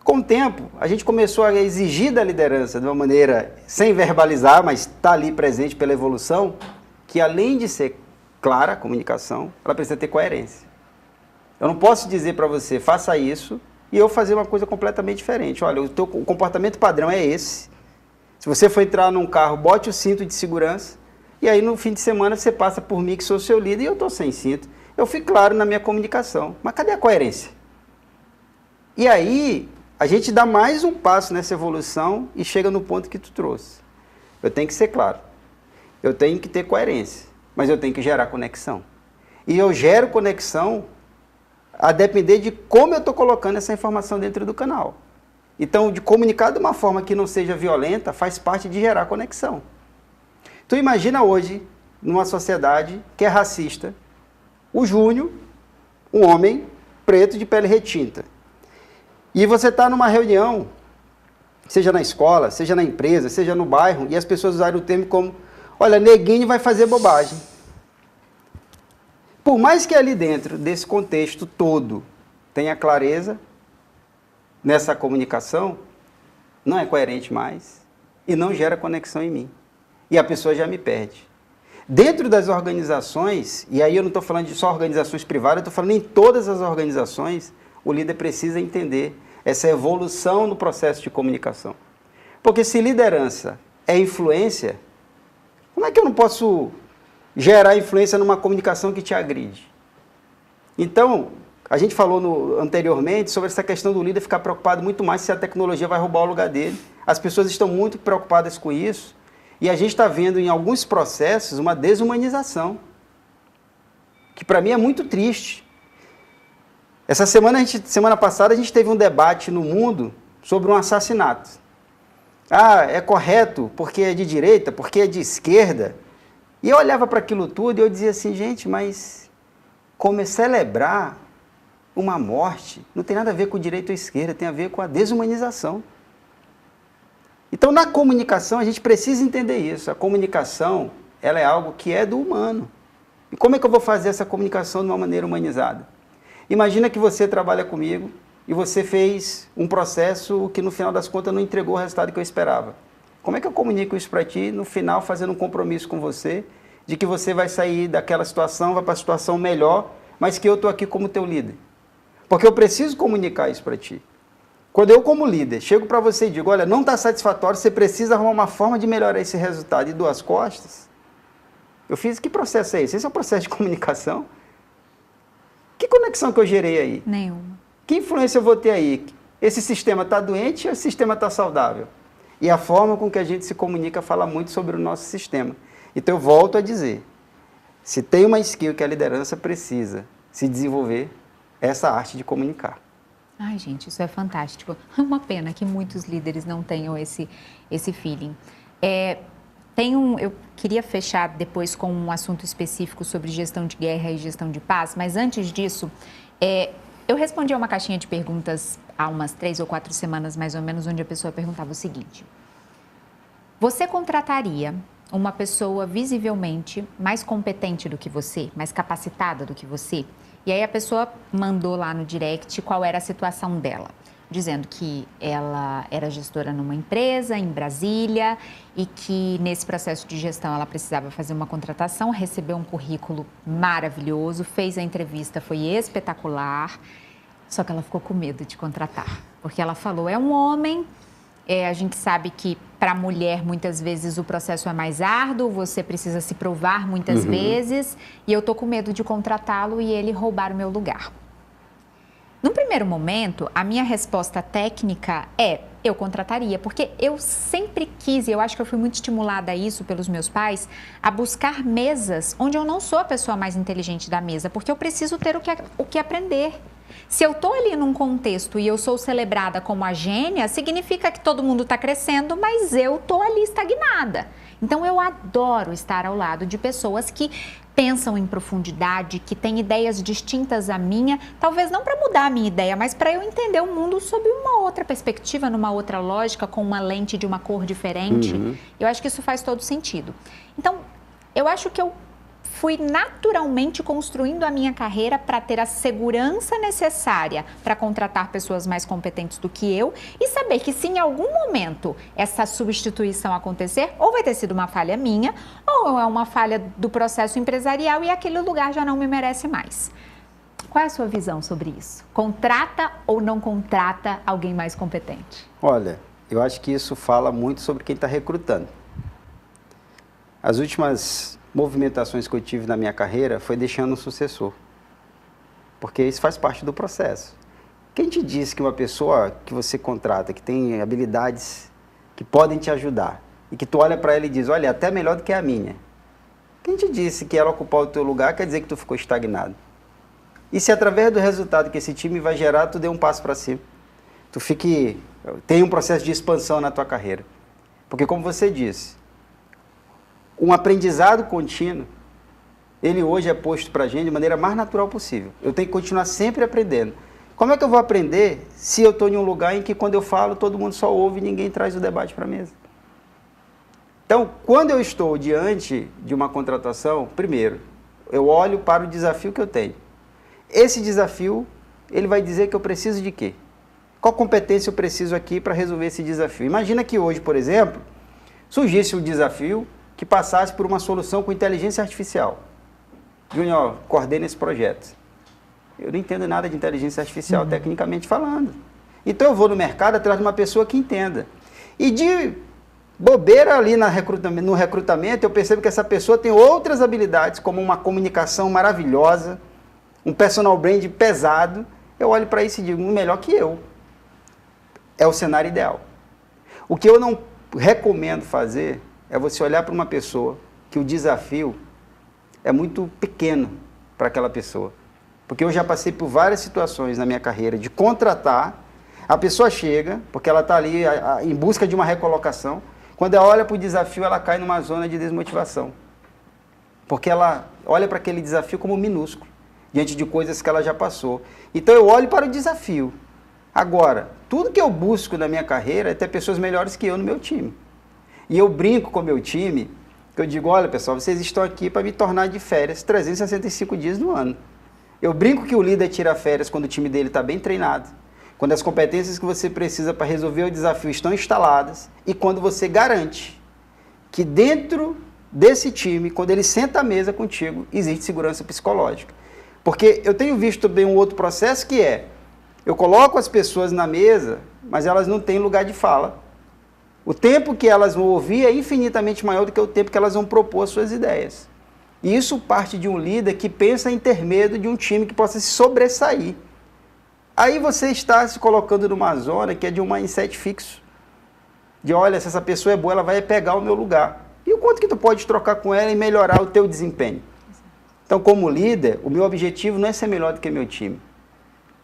Com o tempo, a gente começou a exigir da liderança de uma maneira, sem verbalizar, mas está ali presente pela evolução, que além de ser clara a comunicação, ela precisa ter coerência. Eu não posso dizer para você, faça isso, e eu fazer uma coisa completamente diferente. Olha, o comportamento padrão é esse. Se você for entrar num carro, bote o cinto de segurança, e aí no fim de semana você passa por mim, que sou seu líder, e eu estou sem cinto. Eu fui claro na minha comunicação, mas cadê a coerência? E aí, a gente dá mais um passo nessa evolução e chega no ponto que tu trouxe. Eu tenho que ser claro, eu tenho que ter coerência, mas eu tenho que gerar conexão. E eu gero conexão a depender de como eu estou colocando essa informação dentro do canal. Então, de comunicar de uma forma que não seja violenta, faz parte de gerar conexão. Tu imagina hoje, numa sociedade que é racista, o Júnior, um homem preto de pele retinta. E você está numa reunião, seja na escola, seja na empresa, seja no bairro, e as pessoas usarem o termo como, olha, neguinho vai fazer bobagem. Por mais que ali dentro desse contexto todo tenha clareza nessa comunicação, não é coerente mais e não gera conexão em mim. E a pessoa já me perde. Dentro das organizações, e aí eu não estou falando de só organizações privadas, eu estou falando em todas as organizações, o líder precisa entender essa evolução no processo de comunicação. Porque se liderança é influência, como é que eu não posso gerar influência numa comunicação que te agride? Então, a gente falou anteriormente sobre essa questão do líder ficar preocupado muito mais se a tecnologia vai roubar o lugar dele. As pessoas estão muito preocupadas com isso e a gente está vendo em alguns processos uma desumanização, que para mim é muito triste. Semana passada a gente teve um debate no mundo sobre um assassinato. Ah, é correto porque é de direita, porque é de esquerda. E eu olhava para aquilo tudo e eu dizia assim, gente, mas como celebrar uma morte não tem nada a ver com direita ou esquerda, tem a ver com a desumanização. Então, na comunicação, a gente precisa entender isso. A comunicação, ela é algo que é do humano. E como é que eu vou fazer essa comunicação de uma maneira humanizada? Imagina que você trabalha comigo e você fez um processo que, no final das contas, não entregou o resultado que eu esperava. Como é que eu comunico isso para ti, no final, fazendo um compromisso com você, de que você vai sair daquela situação, vai para a situação melhor, mas que eu estou aqui como teu líder? Porque eu preciso comunicar isso para ti. Quando eu, como líder, chego para você e digo, olha, não está satisfatório, você precisa arrumar uma forma de melhorar esse resultado e dou as costas, eu fiz, que processo é esse? Esse é um processo de comunicação? Que conexão que eu gerei aí? Nenhuma. Que influência eu vou ter aí? Esse sistema está doente ou esse sistema está saudável? E a forma com que a gente se comunica fala muito sobre o nosso sistema. Então eu volto a dizer, se tem uma skill que a liderança precisa se desenvolver, é essa arte de comunicar. Ai, gente, isso é fantástico. É uma pena que muitos líderes não tenham esse feeling. Eu queria fechar depois com um assunto específico sobre gestão de guerra e gestão de paz, mas antes disso, eu respondi a uma caixinha de perguntas há umas 3 ou 4 semanas, mais ou menos, onde a pessoa perguntava o seguinte: você contrataria uma pessoa visivelmente mais competente do que você, mais capacitada do que você? E aí a pessoa mandou lá no direct qual era a situação dela, dizendo que ela era gestora numa empresa em Brasília e que nesse processo de gestão ela precisava fazer uma contratação, recebeu um currículo maravilhoso, fez a entrevista, foi espetacular, só que ela ficou com medo de contratar, porque ela falou, é um homem, a gente sabe que para a mulher muitas vezes o processo é mais árduo, você precisa se provar muitas vezes e eu tô com medo de contratá-lo e ele roubar o meu lugar. No primeiro momento, a minha resposta técnica é, eu contrataria, porque eu sempre quis, e eu acho que eu fui muito estimulada a isso pelos meus pais, a buscar mesas onde eu não sou a pessoa mais inteligente da mesa, porque eu preciso ter o que aprender. Se eu estou ali num contexto e eu sou celebrada como a gênia, significa que todo mundo está crescendo, mas eu estou ali estagnada. Então, eu adoro estar ao lado de pessoas que pensam em profundidade, que têm ideias distintas à minha, talvez não para mudar a minha ideia, mas para eu entender o mundo sob uma outra perspectiva, numa outra lógica, com uma lente de uma cor diferente. Eu acho que isso faz todo sentido. Então, eu acho que eu fui naturalmente construindo a minha carreira para ter a segurança necessária para contratar pessoas mais competentes do que eu e saber que se em algum momento essa substituição acontecer, ou vai ter sido uma falha minha, ou é uma falha do processo empresarial e aquele lugar já não me merece mais. Qual é a sua visão sobre isso? Contrata ou não contrata alguém mais competente? Olha, eu acho que isso fala muito sobre quem está recrutando. As últimas movimentações que eu tive na minha carreira foi deixando um sucessor, porque isso faz parte do processo. Quem te disse que uma pessoa que você contrata, que tem habilidades que podem te ajudar, e que tu olha para ela e diz, olha, até melhor do que a minha. Quem te disse que ela ocupar o teu lugar quer dizer que tu ficou estagnado? E se através do resultado que esse time vai gerar, tu dê um passo para cima, tem um processo de expansão na tua carreira. Porque como você disse, um aprendizado contínuo, ele hoje é posto para a gente de maneira mais natural possível. Eu tenho que continuar sempre aprendendo. Como é que eu vou aprender se eu estou em um lugar em que quando eu falo, todo mundo só ouve e ninguém traz o debate para a mesa? Então, quando eu estou diante de uma contratação, primeiro, eu olho para o desafio que eu tenho. Esse desafio, ele vai dizer que eu preciso de quê? Qual competência eu preciso aqui para resolver esse desafio? Imagina que hoje, por exemplo, surgisse um desafio que passasse por uma solução com inteligência artificial. Júnior, coordena esse projeto. Eu não entendo nada de inteligência artificial, tecnicamente falando. Então eu vou no mercado atrás de uma pessoa que entenda. E de bobeira ali no recrutamento, eu percebo que essa pessoa tem outras habilidades, como uma comunicação maravilhosa, um personal brand pesado. Eu olho para isso e digo, melhor que eu. É o cenário ideal. O que eu não recomendo fazer é você olhar para uma pessoa que o desafio é muito pequeno para aquela pessoa. Porque eu já passei por várias situações na minha carreira de contratar, a pessoa chega, porque ela está ali em busca de uma recolocação, quando ela olha para o desafio, ela cai numa zona de desmotivação. Porque ela olha para aquele desafio como minúsculo, diante de coisas que ela já passou. Então eu olho para o desafio. Agora, tudo que eu busco na minha carreira é ter pessoas melhores que eu no meu time. E eu brinco com o meu time, que eu digo, olha pessoal, vocês estão aqui para me tornar de férias 365 dias no ano. Eu brinco que o líder tira férias quando o time dele está bem treinado, quando as competências que você precisa para resolver o desafio estão instaladas e quando você garante que dentro desse time, quando ele senta à mesa contigo, existe segurança psicológica. Porque eu tenho visto bem um outro processo que é, eu coloco as pessoas na mesa, mas elas não têm lugar de fala. O tempo que elas vão ouvir é infinitamente maior do que o tempo que elas vão propor as suas ideias. E isso parte de um líder que pensa em ter medo de um time que possa se sobressair. Aí você está se colocando numa zona que é de um mindset fixo. De, olha, se essa pessoa é boa, ela vai pegar o meu lugar. E o quanto que tu pode trocar com ela e melhorar o teu desempenho? Então, como líder, o meu objetivo não é ser melhor do que meu time.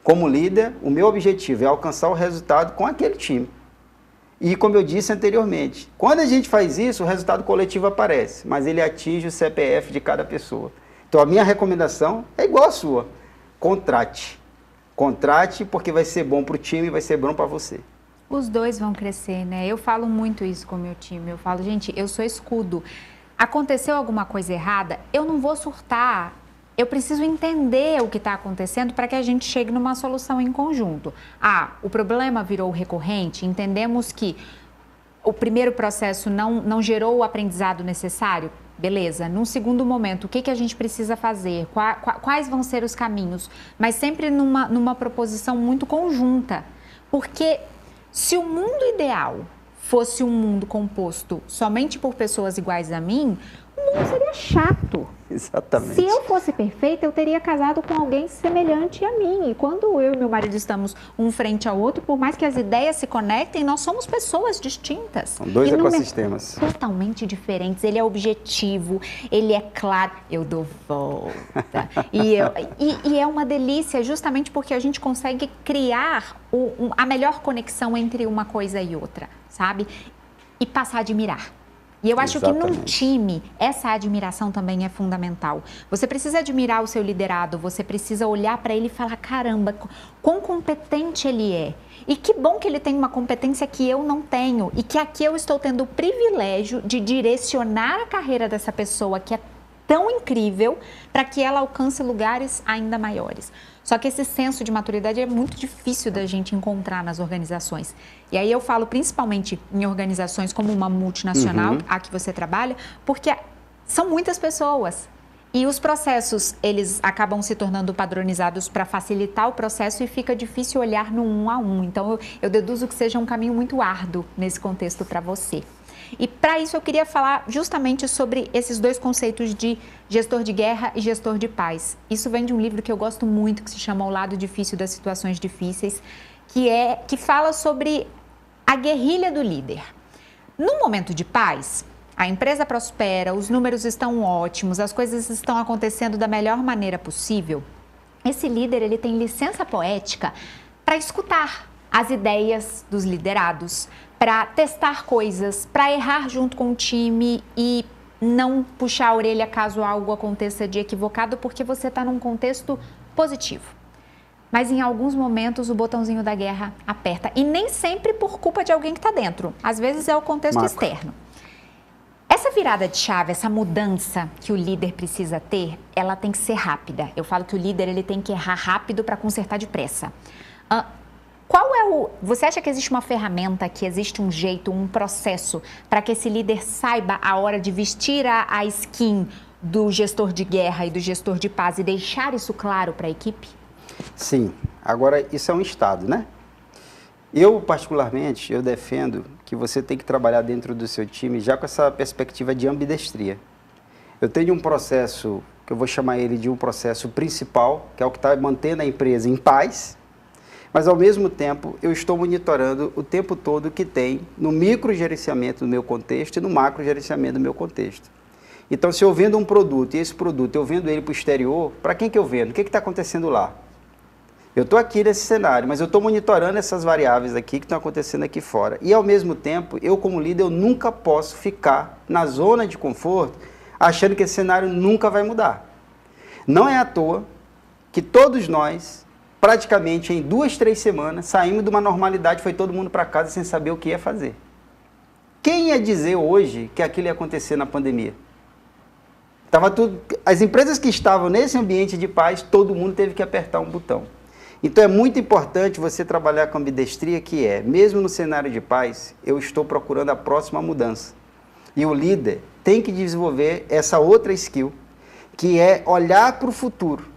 Como líder, o meu objetivo é alcançar o resultado com aquele time. E como eu disse anteriormente, quando a gente faz isso, o resultado coletivo aparece, mas ele atinge o CPF de cada pessoa. Então a minha recomendação é igual a sua. Contrate. Contrate porque vai ser bom para o time e vai ser bom para você. Os dois vão crescer, né? Eu falo muito isso com o meu time. Eu falo, gente, eu sou escudo. Aconteceu alguma coisa errada, eu não vou surtar. Eu preciso entender o que está acontecendo para que a gente chegue numa solução em conjunto. Ah, o problema virou recorrente, entendemos que o primeiro processo não gerou o aprendizado necessário? Beleza. Num segundo momento, o que a gente precisa fazer? Quais vão ser os caminhos? Mas sempre numa proposição muito conjunta. Porque se o mundo ideal fosse um mundo composto somente por pessoas iguais a mim, o mundo seria chato. Exatamente. Se eu fosse perfeita, eu teria casado com alguém semelhante a mim. E quando eu e meu marido estamos um frente ao outro, por mais que as ideias se conectem, nós somos pessoas distintas. São dois ecossistemas. Totalmente diferentes. Ele é objetivo, ele é claro. Eu dou volta. e é uma delícia justamente porque a gente consegue criar a melhor conexão entre uma coisa e outra, sabe? E passar a admirar. E eu acho que num time, essa admiração também é fundamental. Você precisa admirar o seu liderado, você precisa olhar para ele e falar, caramba, quão competente ele é. E que bom que ele tem uma competência que eu não tenho. E que aqui eu estou tendo o privilégio de direcionar a carreira dessa pessoa que é tão incrível para que ela alcance lugares ainda maiores. Só que esse senso de maturidade é muito difícil da gente encontrar nas organizações. E aí eu falo principalmente em organizações como uma multinacional, a que você trabalha, porque são muitas pessoas. E os processos, eles acabam se tornando padronizados para facilitar o processo e fica difícil olhar no 1 a 1. Então eu deduzo que seja um caminho muito árduo nesse contexto para você. E para isso eu queria falar justamente sobre esses dois conceitos de gestor de guerra e gestor de paz. Isso vem de um livro que eu gosto muito, que se chama O Lado Difícil das Situações Difíceis, que fala sobre a guerrilha do líder. No momento de paz, a empresa prospera, os números estão ótimos, as coisas estão acontecendo da melhor maneira possível. Esse líder, ele tem licença poética para escutar as ideias dos liderados, para testar coisas, para errar junto com o time e não puxar a orelha caso algo aconteça de equivocado, porque você está num contexto positivo. Mas em alguns momentos o botãozinho da guerra aperta. E nem sempre por culpa de alguém que está dentro. Às vezes é o contexto externo. Essa virada de chave, essa mudança que o líder precisa ter, ela tem que ser rápida. Eu falo que o líder ele tem que errar rápido para consertar depressa. Você acha que existe uma ferramenta, que existe um jeito, um processo para que esse líder saiba a hora de vestir a skin do gestor de guerra e do gestor de paz e deixar isso claro para a equipe? Sim. Agora, isso é um estado, né? Eu, particularmente, eu defendo que você tem que trabalhar dentro do seu time já com essa perspectiva de ambidestria. Eu tenho um processo, que eu vou chamar ele de um processo principal, que é o que está mantendo a empresa em paz, mas, ao mesmo tempo, eu estou monitorando o tempo todo o que tem no microgerenciamento do meu contexto e no macrogerenciamento do meu contexto. Então, se eu vendo um produto e esse produto eu vendo ele para o exterior, para quem que eu vendo? O que está acontecendo lá? Eu estou aqui nesse cenário, mas eu estou monitorando essas variáveis aqui que estão acontecendo aqui fora. E, ao mesmo tempo, eu, como líder, eu nunca posso ficar na zona de conforto achando que esse cenário nunca vai mudar. Não é à toa que todos nós, praticamente em 2, 3 semanas, saímos de uma normalidade, foi todo mundo para casa sem saber o que ia fazer. Quem ia dizer hoje que aquilo ia acontecer na pandemia? As empresas que estavam nesse ambiente de paz, todo mundo teve que apertar um botão. Então é muito importante você trabalhar com ambidestria, que é, mesmo no cenário de paz, eu estou procurando a próxima mudança. E o líder tem que desenvolver essa outra skill, que é olhar para o futuro.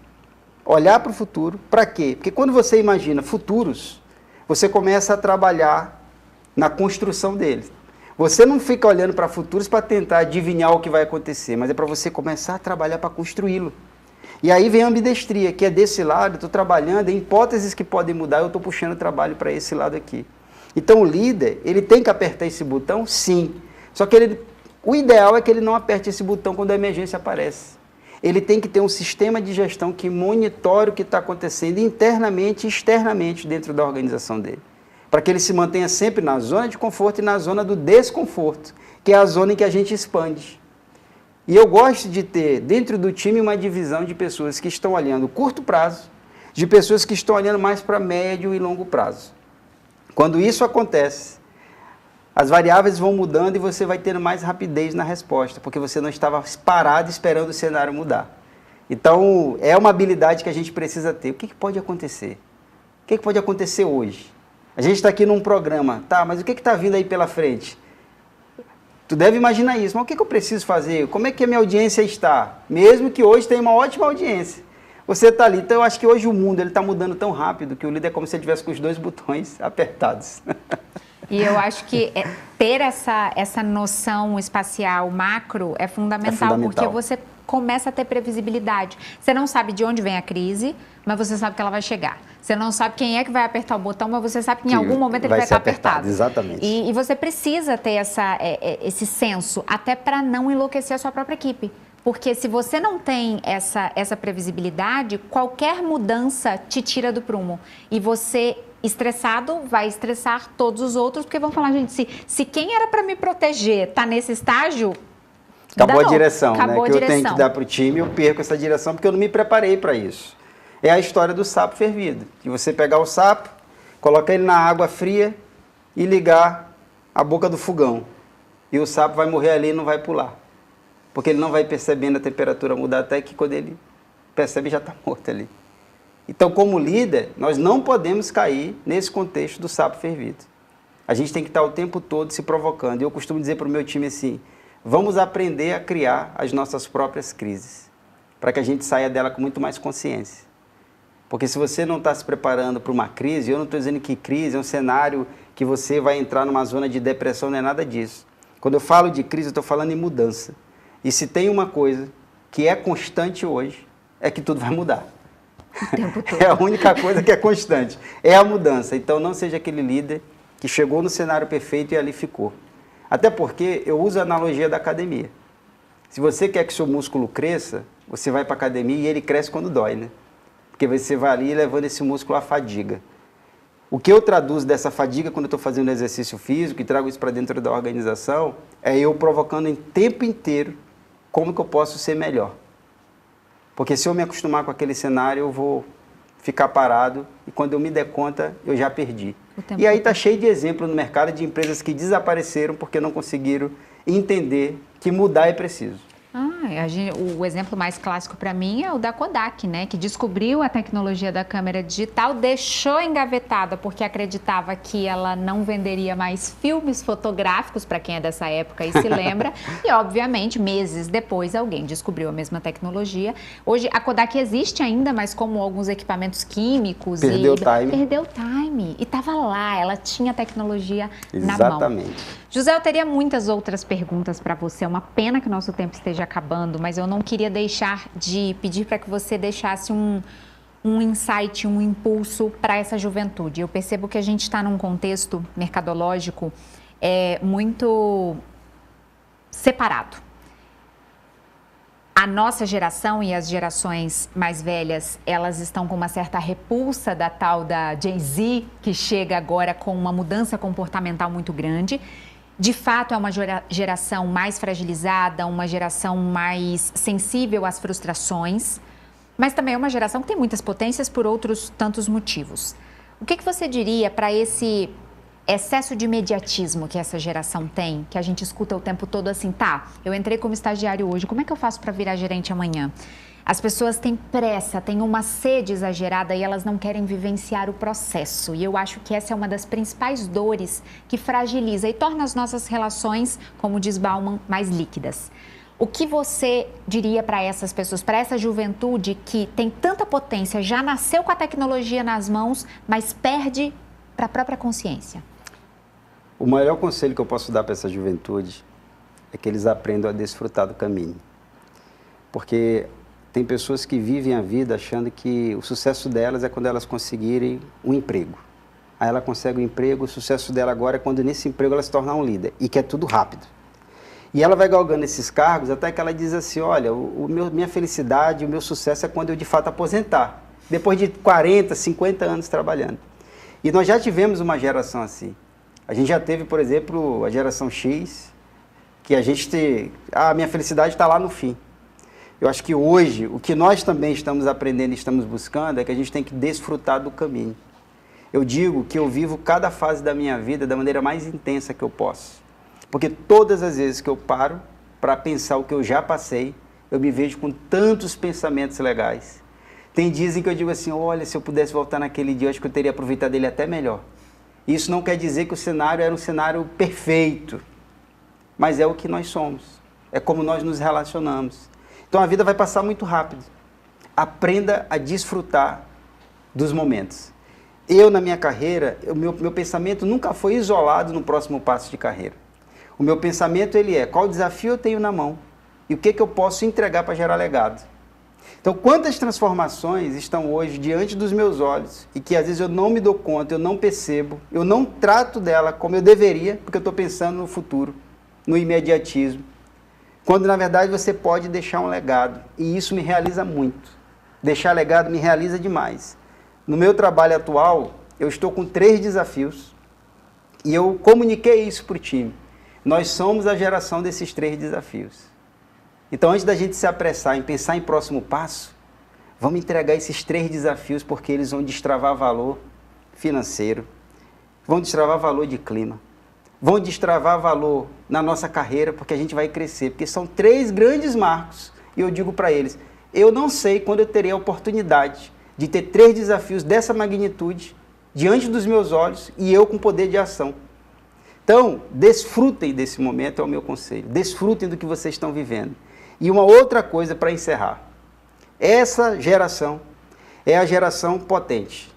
Olhar para o futuro, para quê? Porque quando você imagina futuros, você começa a trabalhar na construção deles. Você não fica olhando para futuros para tentar adivinhar o que vai acontecer, mas é para você começar a trabalhar para construí-lo. E aí vem a ambidestria, que é desse lado, eu estou trabalhando em hipóteses que podem mudar, eu estou puxando o trabalho para esse lado aqui. Então o líder, ele tem que apertar esse botão? Sim. Só que o ideal é que ele não aperte esse botão quando a emergência aparece. Ele tem que ter um sistema de gestão que monitore o que está acontecendo internamente e externamente dentro da organização dele. Para que ele se mantenha sempre na zona de conforto e na zona do desconforto, que é a zona em que a gente expande. E eu gosto de ter dentro do time uma divisão de pessoas que estão olhando curto prazo, de pessoas que estão olhando mais para médio e longo prazo. Quando isso acontece, as variáveis vão mudando e você vai tendo mais rapidez na resposta, porque você não estava parado esperando o cenário mudar. Então, é uma habilidade que a gente precisa ter. O que pode acontecer? O que pode acontecer hoje? A gente está aqui num programa, tá, mas o que está vindo aí pela frente? Tu deve imaginar isso, mas o que eu preciso fazer? Como é que a minha audiência está? Mesmo que hoje tenha uma ótima audiência. Você está ali, então eu acho que hoje o mundo está mudando tão rápido que o líder é como se ele tivesse com os 2 botões apertados. E eu acho que ter essa noção espacial macro é fundamental, porque você começa a ter previsibilidade. Você não sabe de onde vem a crise, mas você sabe que ela vai chegar. Você não sabe quem é que vai apertar o botão, mas você sabe que em algum momento ele vai estar apertado. Exatamente. E você precisa ter esse senso, até para não enlouquecer a sua própria equipe. Porque se você não tem essa previsibilidade, qualquer mudança te tira do prumo. E você, estressado, vai estressar todos os outros, porque vão falar, gente, se quem era para me proteger está nesse estágio... Acabou a direção, né? Que eu tenho que dar para o time, eu perco essa direção porque eu não me preparei para isso. É a história do sapo fervido. Que você pegar o sapo, colocar ele na água fria e ligar a boca do fogão. E o sapo vai morrer ali e não vai pular. Porque ele não vai percebendo a temperatura mudar até que quando ele percebe já está morto ali. Então, como líder, nós não podemos cair nesse contexto do sapo fervido. A gente tem que estar o tempo todo se provocando. Eu costumo dizer para o meu time assim, vamos aprender a criar as nossas próprias crises, para que a gente saia dela com muito mais consciência. Porque se você não está se preparando para uma crise, eu não estou dizendo que crise é um cenário que você vai entrar numa zona de depressão, não é nada disso. Quando eu falo de crise, eu estou falando em mudança. E se tem uma coisa que é constante hoje, é que tudo vai mudar. O tempo todo. É a única coisa que é constante, é a mudança. Então não seja aquele líder que chegou no cenário perfeito e ali ficou. Até porque eu uso a analogia da academia. Se você quer que seu músculo cresça, você vai para a academia e ele cresce quando dói, né? Porque você vai ali levando esse músculo à fadiga. O que eu traduzo dessa fadiga quando eu estou fazendo exercício físico e trago isso para dentro da organização, é eu provocando em tempo inteiro como que eu posso ser melhor. Porque se eu me acostumar com aquele cenário, eu vou ficar parado e quando eu me der conta, eu já perdi. E aí está cheio de exemplo no mercado de empresas que desapareceram porque não conseguiram entender que mudar é preciso. O exemplo mais clássico para mim é o da Kodak, né? Que descobriu a tecnologia da câmera digital, deixou engavetada porque acreditava que ela não venderia mais filmes fotográficos, para quem é dessa época e se lembra. E, obviamente, meses depois, alguém descobriu a mesma tecnologia. Hoje, a Kodak existe ainda, mas como alguns equipamentos químicos. Perdeu o time. Perdeu o time. E estava lá, ela tinha a tecnologia na mão. Exatamente. José, eu teria muitas outras perguntas para você. É uma pena que o nosso tempo esteja acabando, mas eu não queria deixar de pedir para que você deixasse um insight, um impulso para essa juventude. Eu percebo que a gente está num contexto mercadológico muito separado. A nossa geração e as gerações mais velhas, elas estão com uma certa repulsa da tal da Gen Z, que chega agora com uma mudança comportamental muito grande. De fato, é uma geração mais fragilizada, uma geração mais sensível às frustrações, mas também é uma geração que tem muitas potências por outros tantos motivos. O que você diria para esse excesso de imediatismo que essa geração tem, que a gente escuta o tempo todo assim, tá, eu entrei como estagiário hoje, como é que eu faço para virar gerente amanhã? As pessoas têm pressa, têm uma sede exagerada e elas não querem vivenciar o processo. E eu acho que essa é uma das principais dores que fragiliza e torna as nossas relações, como diz Bauman, mais líquidas. O que você diria para essas pessoas, para essa juventude que tem tanta potência, já nasceu com a tecnologia nas mãos, mas perde para a própria consciência? O maior conselho que eu posso dar para essa juventude é que eles aprendam a desfrutar do caminho. Porque tem pessoas que vivem a vida achando que o sucesso delas é quando elas conseguirem um emprego. Aí ela consegue um emprego, o sucesso dela agora é quando nesse emprego ela se tornar um líder, e que é tudo rápido. E ela vai galgando esses cargos até que ela diz assim, olha, minha felicidade, o meu sucesso é quando eu de fato aposentar, depois de 40, 50 anos trabalhando. E nós já tivemos uma geração assim. A gente já teve, por exemplo, a geração X, que a minha felicidade está lá no fim. Eu acho que hoje, o que nós também estamos aprendendo e estamos buscando é que a gente tem que desfrutar do caminho. Eu digo que eu vivo cada fase da minha vida da maneira mais intensa que eu posso. Porque todas as vezes que eu paro para pensar o que eu já passei, eu me vejo com tantos pensamentos legais. Tem dias em que eu digo assim, olha, se eu pudesse voltar naquele dia, eu acho que eu teria aproveitado ele até melhor. Isso não quer dizer que o cenário era um cenário perfeito, mas é o que nós somos, é como nós nos relacionamos. Então a vida vai passar muito rápido. Aprenda a desfrutar dos momentos. Eu, na minha carreira, meu pensamento nunca foi isolado no próximo passo de carreira. O meu pensamento qual desafio eu tenho na mão e o que eu posso entregar para gerar legado. Então, quantas transformações estão hoje diante dos meus olhos e que às vezes eu não me dou conta, eu não percebo, eu não trato dela como eu deveria, porque eu estou pensando no futuro, no imediatismo. Quando, na verdade, você pode deixar um legado. E isso me realiza muito. Deixar legado me realiza demais. No meu trabalho atual, eu estou com 3 desafios e eu comuniquei isso para o time. Nós somos a geração desses 3 desafios. Então, antes da gente se apressar em pensar em próximo passo, vamos entregar esses 3 desafios porque eles vão destravar valor financeiro, vão destravar valor de clima, vão destravar valor na nossa carreira porque a gente vai crescer, porque são 3 grandes marcos e eu digo para eles, eu não sei quando eu terei a oportunidade de ter 3 desafios dessa magnitude diante dos meus olhos e eu com poder de ação. Então, desfrutem desse momento, é o meu conselho, desfrutem do que vocês estão vivendo. E uma outra coisa para encerrar, essa geração é a geração potente.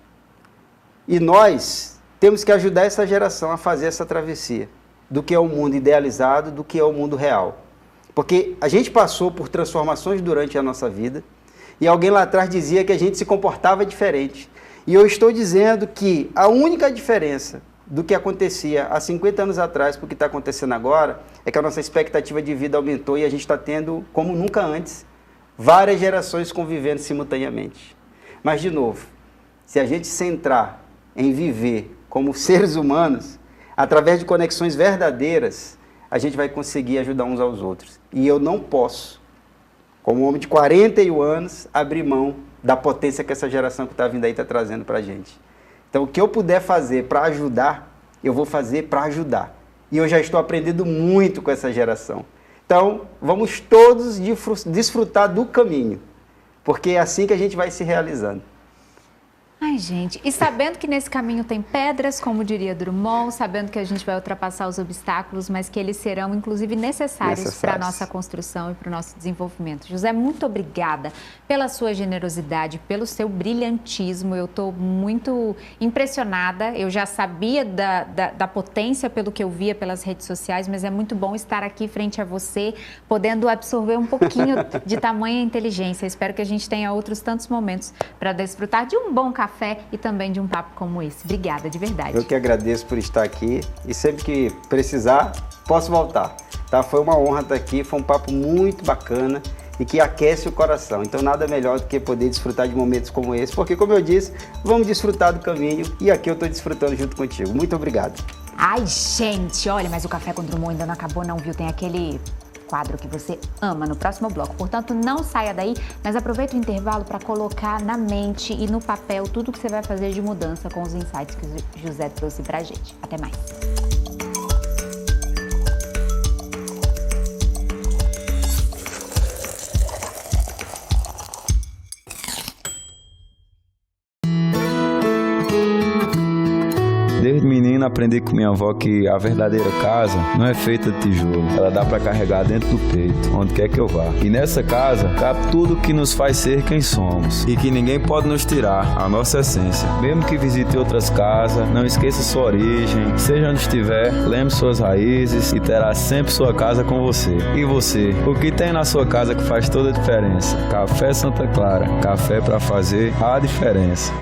E nós temos que ajudar essa geração a fazer essa travessia do que é o mundo idealizado, do que é o mundo real. Porque a gente passou por transformações durante a nossa vida e alguém lá atrás dizia que a gente se comportava diferente. E eu estou dizendo que a única diferença do que acontecia há 50 anos atrás para o que está acontecendo agora, é que a nossa expectativa de vida aumentou e a gente está tendo, como nunca antes, várias gerações convivendo simultaneamente. Mas, de novo, se a gente centrar em viver como seres humanos, através de conexões verdadeiras, a gente vai conseguir ajudar uns aos outros. E eu não posso, como um homem de 41 anos, abrir mão da potência que essa geração que está vindo aí está trazendo para a gente. Então, o que eu puder fazer para ajudar, eu vou fazer para ajudar. E eu já estou aprendendo muito com essa geração. Então, vamos todos desfrutar do caminho, porque é assim que a gente vai se realizando. Ai, gente, e sabendo que nesse caminho tem pedras, como diria Drummond, sabendo que a gente vai ultrapassar os obstáculos, mas que eles serão, inclusive, necessários para a nossa construção e para o nosso desenvolvimento. José, muito obrigada pela sua generosidade, pelo seu brilhantismo. Eu estou muito impressionada. Eu já sabia da potência pelo que eu via pelas redes sociais, mas é muito bom estar aqui frente a você, podendo absorver um pouquinho de tamanha inteligência. Espero que a gente tenha outros tantos momentos para desfrutar de um bom café e também de um papo como esse. Obrigada, de verdade. Eu que agradeço por estar aqui e sempre que precisar, posso voltar. Tá? Foi uma honra estar aqui, foi um papo muito bacana e que aquece o coração. Então nada melhor do que poder desfrutar de momentos como esse, porque como eu disse, vamos desfrutar do caminho e aqui eu estou desfrutando junto contigo. Muito obrigado. Ai, gente, olha, mas o Café com Drummond ainda não acabou não, viu? Tem aquele quadro que você ama no próximo bloco. Portanto, não saia daí, mas aproveita o intervalo para colocar na mente e no papel tudo que você vai fazer de mudança com os insights que o José trouxe pra gente. Até mais. Desde menino aprendi com minha avó que a verdadeira casa não é feita de tijolo. Ela dá pra carregar dentro do peito, onde quer que eu vá. E nessa casa cabe tudo que nos faz ser quem somos e que ninguém pode nos tirar, a nossa essência. Mesmo que visite outras casas, não esqueça sua origem. Seja onde estiver, lembre suas raízes e terá sempre sua casa com você. E você, o que tem na sua casa que faz toda a diferença? Café Santa Clara, café pra fazer a diferença.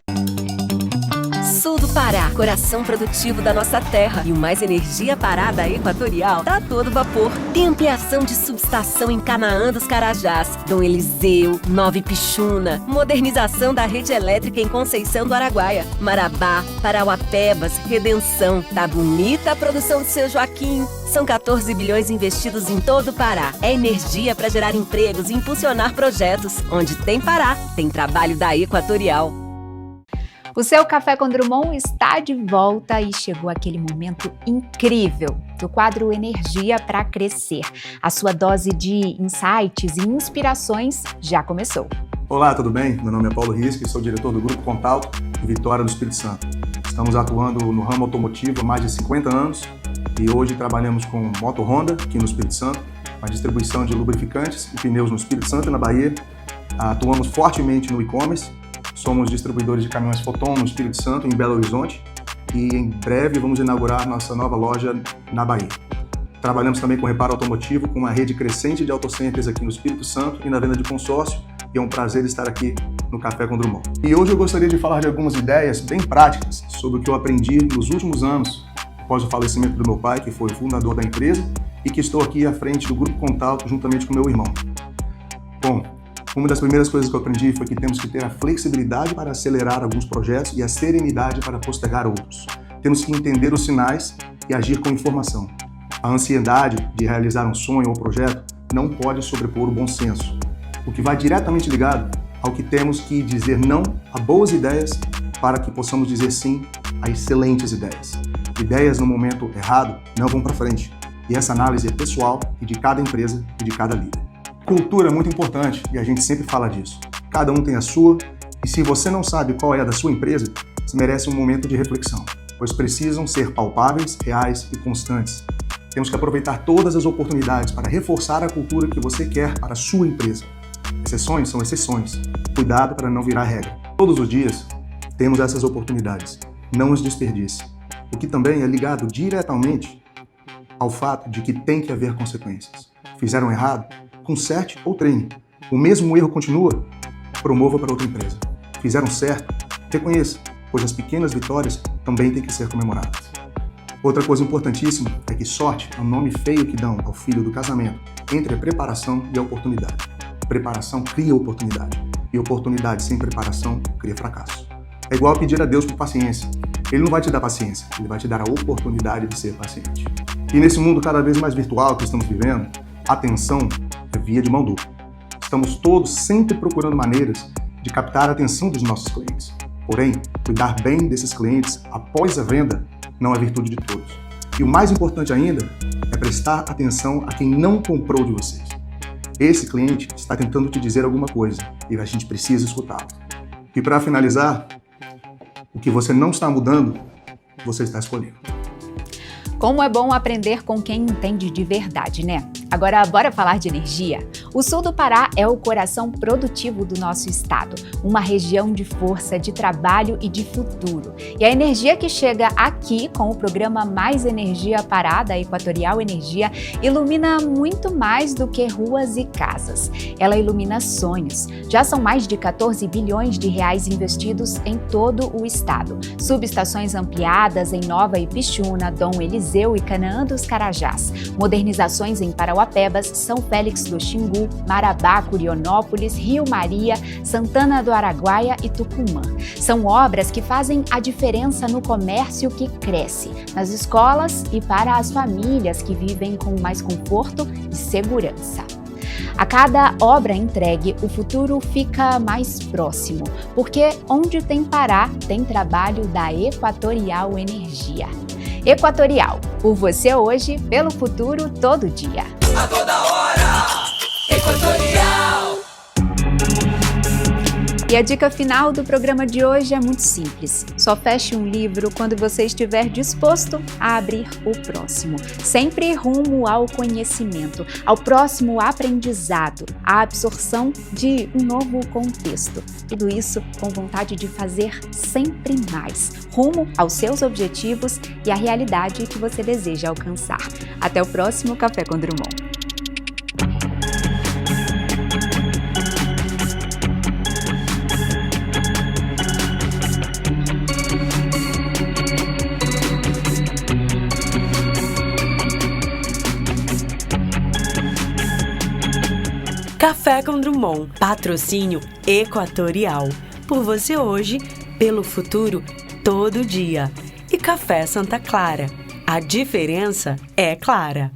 Sul do Pará, coração produtivo da nossa terra e o mais energia parada equatorial tá a todo vapor. Tem ampliação de subestação em Canaã dos Carajás, Dom Eliseu, Nova Ipixuna, modernização da rede elétrica em Conceição do Araguaia, Marabá, Parauapebas, Redenção. Tá bonita a produção de Seu Joaquim. São 14 bilhões investidos em todo o Pará. É energia para gerar empregos e impulsionar projetos. Onde tem Pará, tem trabalho da Equatorial. O seu Café com Drummond está de volta e chegou aquele momento incrível do quadro Energia para Crescer. A sua dose de insights e inspirações já começou. Olá, tudo bem? Meu nome é Paulo Risque, sou diretor do Grupo Contalto em Vitória do Espírito Santo. Estamos atuando no ramo automotivo há mais de 50 anos e hoje trabalhamos com Moto Honda aqui no Espírito Santo, a distribuição de lubrificantes e pneus no Espírito Santo e na Bahia. Atuamos fortemente no e-commerce. Somos distribuidores de caminhões Foton no Espírito Santo, em Belo Horizonte, e em breve vamos inaugurar nossa nova loja na Bahia. Trabalhamos também com reparo automotivo, com uma rede crescente de autocenters aqui no Espírito Santo e na venda de consórcio, e é um prazer estar aqui no Café com Drummond. E hoje eu gostaria de falar de algumas ideias bem práticas sobre o que eu aprendi nos últimos anos, após o falecimento do meu pai, que foi o fundador da empresa, e que estou aqui à frente do Grupo Contalto juntamente com meu irmão. Bom, uma das primeiras coisas que eu aprendi foi que temos que ter a flexibilidade para acelerar alguns projetos e a serenidade para postergar outros. Temos que entender os sinais e agir com informação. A ansiedade de realizar um sonho ou projeto não pode sobrepor o bom senso, o que vai diretamente ligado ao que temos que dizer não a boas ideias para que possamos dizer sim a excelentes ideias. Ideias no momento errado não vão para frente, e essa análise é pessoal e de cada empresa e de cada líder. Cultura é muito importante e a gente sempre fala disso. Cada um tem a sua e se você não sabe qual é a da sua empresa, você merece um momento de reflexão, pois precisam ser palpáveis, reais e constantes. Temos que aproveitar todas as oportunidades para reforçar a cultura que você quer para a sua empresa. Exceções são exceções. Cuidado para não virar regra. Todos os dias temos essas oportunidades. Não os desperdice. O que também é ligado diretamente ao fato de que tem que haver consequências. Fizeram errado? Conserte ou treine. O mesmo erro continua? Promova para outra empresa. Fizeram certo? Reconheça, pois as pequenas vitórias também têm que ser comemoradas. Outra coisa importantíssima é que sorte é um nome feio que dão ao filho do casamento entre a preparação e a oportunidade. Preparação cria oportunidade e oportunidade sem preparação cria fracasso. É igual pedir a Deus por paciência. Ele não vai te dar paciência, ele vai te dar a oportunidade de ser paciente. E nesse mundo cada vez mais virtual que estamos vivendo, atenção é via de mão dupla. Estamos todos sempre procurando maneiras de captar a atenção dos nossos clientes. Porém, cuidar bem desses clientes após a venda não é virtude de todos. E o mais importante ainda é prestar atenção a quem não comprou de vocês. Esse cliente está tentando te dizer alguma coisa e a gente precisa escutá-lo. E para finalizar, o que você não está mudando, você está escolhendo. Como é bom aprender com quem entende de verdade, né? Agora, bora falar de energia? O sul do Pará é o coração produtivo do nosso estado, uma região de força, de trabalho e de futuro. E a energia que chega aqui com o programa Mais Energia Pará, da Equatorial Energia, ilumina muito mais do que ruas e casas. Ela ilumina sonhos. Já são mais de 14 bilhões de reais investidos em todo o estado. Subestações ampliadas em Nova Ipixuna, Dom Eliseu e Canaã dos Carajás. Modernizações em Parauapebas, São Félix do Xingu, Marabá, Curionópolis, Rio Maria, Santana do Araguaia e Tucumã. São obras que fazem a diferença no comércio que cresce, nas escolas e para as famílias que vivem com mais conforto e segurança. A cada obra entregue, o futuro fica mais próximo, porque onde tem Pará, tem trabalho da Equatorial Energia. Equatorial, por você hoje, pelo futuro todo dia. A toda hora, Equatorial. E a dica final do programa de hoje é muito simples. Só feche um livro quando você estiver disposto a abrir o próximo. Sempre rumo ao conhecimento, ao próximo aprendizado, à absorção de um novo contexto. Tudo isso com vontade de fazer sempre mais, rumo aos seus objetivos e à realidade que você deseja alcançar. Até o próximo Café com Drummond. Café com Drummond, patrocínio Equatorial. Por você hoje, pelo futuro, todo dia. E Café Santa Clara. A diferença é clara.